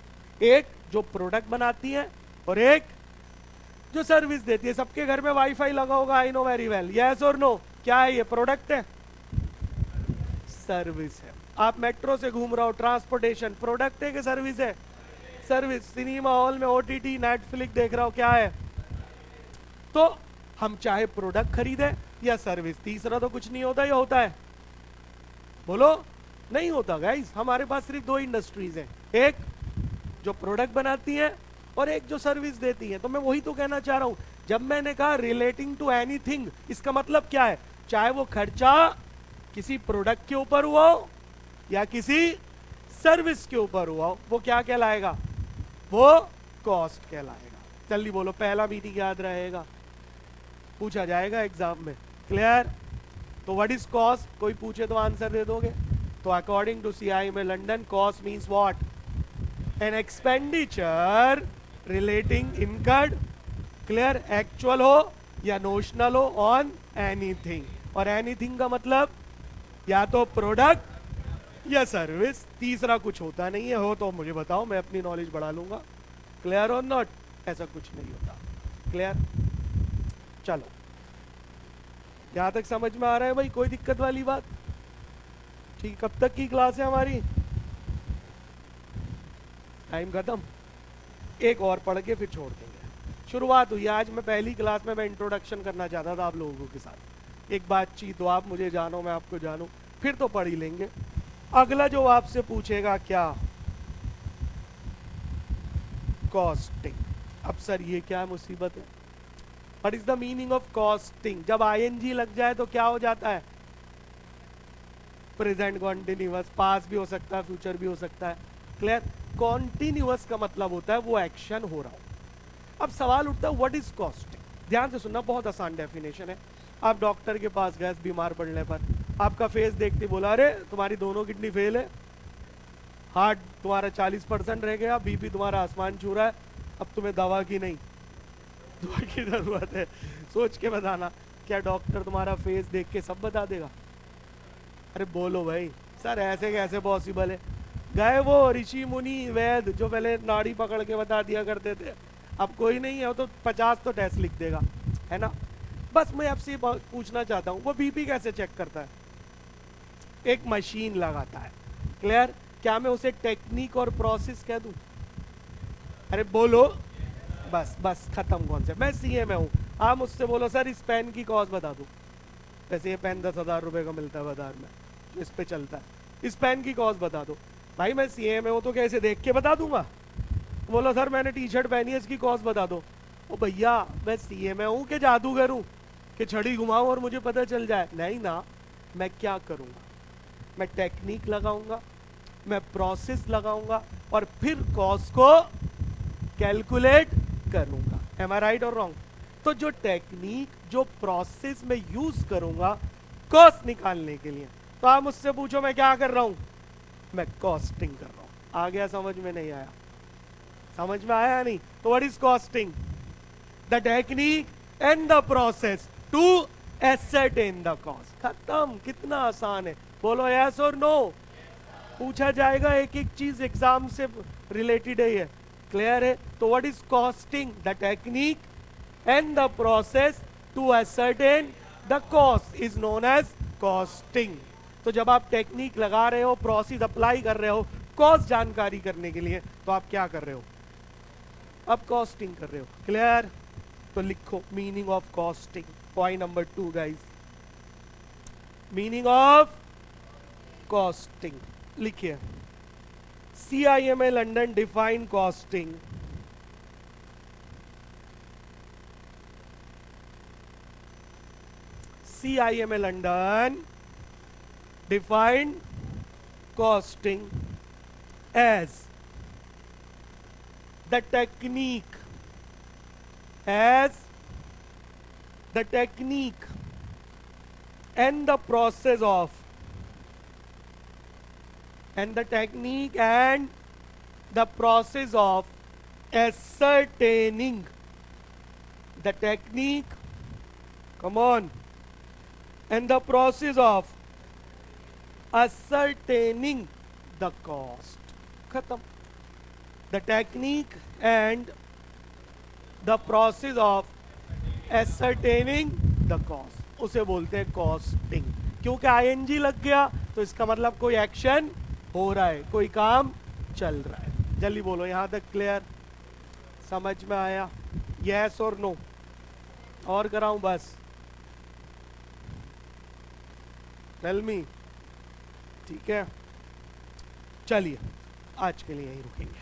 एक जो प्रोडक्ट बनाती है और एक जो सर्विस देती है। सबके घर में वाईफाई लगा होगा, I know very well, yes और नो। क्या है ये? प्रोडक्ट है, सर्विस है। आप मेट्रो से घूम रहे हो, ट्रांसपोर्टेशन प्रोडक्ट है कि सर्विस है? सर्विस। सिनेमा हॉल में ओटीटी नेटफ्लिक्स देख रहा हो, क्या है? तो हम चाहे प्रोडक्ट खरीदे या सर्विस, तीसरा तो कुछ नहीं होता, या होता है? बोलो, नहीं होता गाइस। हमारे पास सिर्फ दो इंडस्ट्रीज हैं, एक जो प्रोडक्ट बनाती है और एक जो सर्विस देती है। तो मैं वही तो कहना चाह रहा हूं, जब मैंने कहा रिलेटिंग टू एनीथिंग, इसका मतलब क्या है? चाहे वो खर्चा किसी प्रोडक्ट के ऊपर हुआ हो या किसी सर्विस के ऊपर हुआ हो, वो क्या कहलाएगा? वो कॉस्ट कहलाएगा। जल्दी बोलो, पहला मीनिंग याद रहेगा, पूछा जाएगा एग्जाम में। क्लियर? तो व्हाट इज कॉस्ट? कोई पूछे तो आंसर दे दोगे? तो according to CIMA London, cost means what? An expenditure relating incurred, clear, actual हो या नोशनल हो, ऑन एनीथिंग। और एनीथिंग का मतलब या तो प्रोडक्ट या सर्विस, तीसरा कुछ होता नहीं है। हो तो मुझे बताओ, मैं अपनी नॉलेज बढ़ा लूंगा। क्लियर और नॉट? ऐसा कुछ नहीं होता। क्लियर? चलो, यहां तक समझ में आ रहा है भाई? कोई दिक्कत वाली बात? ठीक, कब तक की क्लास है हमारी? टाइम खत्म? एक और पढ़ के फिर छोड़ देंगे। शुरुआत हुई आज। मैं पहली क्लास में मैं इंट्रोडक्शन करना चाहता था आप लोगों के साथ, एक बातचीत हो, आप मुझे जानो, मैं आपको जानूं, फिर तो पढ़ ही लेंगे। अगला जो आपसे पूछेगा क्या? कॉस्टिंग। अब सर ये क्या मुसीबत है? What is the meaning of costing? जब आईएनजी लग जाए तो क्या हो जाता है? प्रेजेंट कॉन्टिन्यूअस, पास भी हो सकता है, फ्यूचर भी हो सकता है। क्लियर? कॉन्टिन्यूअस का मतलब होता है वो एक्शन हो रहा हो। अब सवाल उठता है व्हाट इज कॉस्टिंग? ध्यान से सुनना, बहुत आसान डेफिनेशन है। आप डॉक्टर के पास गए बीमार पड़ने पर, आपका फेस देखते बोला अरे तुम्हारी दोनों किडनी फेल है, हार्ट तुम्हारा 40% रह गया, बीपी तुम्हारा आसमान छू रहा है, अब तुम्हें दवा की नहीं दवा की जरूरत है। सोच के बताना, क्या डॉक्टर तुम्हारा फेस देख के सब बता देगा? अरे बोलो भाई, सर ऐसे कैसे पॉसिबल है? गए वो ऋषि मुनि वैद जो पहले नाड़ी पकड़ के बता दिया करते थे, अब कोई नहीं है, वो तो 50 तो टेस्ट लिख देगा, है ना? बस मैं आपसे पूछना चाहता हूँ, वो बीपी कैसे चेक करता है? एक मशीन लगाता है। क्लियर? क्या मैं उसे टेक्निक और प्रोसेस कह दूं? अरे बोलो, बस बस खत्म कॉन्सेप्ट। मैं सीए में हूँ, आप मुझसे बोलो सर इस पेन की कॉस्ट बता दो। वैसे ये पेन 10,000 रुपए का मिलता है बाजार में, जो इस पे चलता है, इस पेन की कॉस्ट बता दो। भाई मैं सीए में हूँ तो कैसे देख के बता दूंगा? बोलो सर मैंने टी शर्ट पहनी है, इसकी कॉस्ट बता दो। ओ भैया मैं सीए में हूँ कि जादूगर हूँ कि छड़ी घुमाऊं और मुझे पता चल जाए? नहीं ना, मैं क्या करूंगा? मैं टेक्निक लगाऊंगा, मैं प्रोसेस लगाऊंगा और फिर कॉस्ट को कैलकुलेट करूंगा। एम आई राइट और रॉन्ग? तो जो टेक्निक, जो प्रोसेस में यूज करूंगा कॉस्ट निकालने के लिए, तो आप मुझसे पूछो मैं क्या कर रहा हूं? मैं कॉस्टिंग कर रहा हूं। आ गया समझ में? नहीं आया? समझ में आया नहीं? तो what is costing? The technique and the process to ascertain the cost. खत्म। कितना आसान है, बोलो यस और नो। पूछा जाएगा एक एक चीज, एग्जाम से रिलेटेड है ये। क्लियर है? तो what is costing? The technique and the process to ascertain the cost is known as costing. तो जब आप टेक्निक लगा रहे हो, प्रोसेस अप्लाई कर रहे हो कॉस्ट जानकारी करने के लिए, तो आप क्या कर रहे हो? अब कॉस्टिंग कर रहे हो। क्लियर? तो लिखो meaning of costing, point number 2 guys. Meaning of costing लिखिए। CIMA London define costing. CIMA London defined costing as the technique and the process of ascertaining the technique, come on, and the process of ascertaining the cost. खत्म। The technique and the process of ascertaining the cost, उसे बोलते हैं costing. क्योंकि ING लग गया तो इसका मतलब कोई एक्शन हो रहा है, कोई काम चल रहा है। जल्दी बोलो, यहां तक क्लियर, समझ में आया? यस और नो? और कराऊं बस? Tell me. ठीक है, चलिए आज के लिए यहीं रुकेंगे।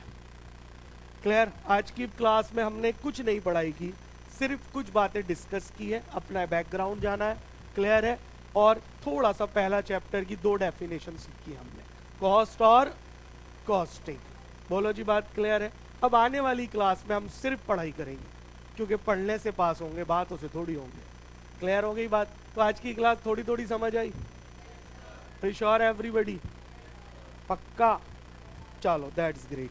क्लियर? आज की क्लास में हमने कुछ नहीं पढ़ाई की, सिर्फ कुछ बातें डिस्कस की है, अपना बैकग्राउंड जाना है। क्लियर है? और थोड़ा सा पहला चैप्टर की 2 डेफिनेशन सीखी हमने, कॉस्ट और कॉस्टिंग। बोलो जी, बात क्लियर है? अब आने वाली क्लास में हम सिर्फ पढ़ाई करेंगे, क्योंकि पढ़ने से पास होंगे, बातों से थोड़ी होंगे। क्लियर हो गई बात? तो आज की क्लास थोड़ी थोड़ी समझ आई? Sure everybody? पक्का? चलो दैट्स ग्रेट।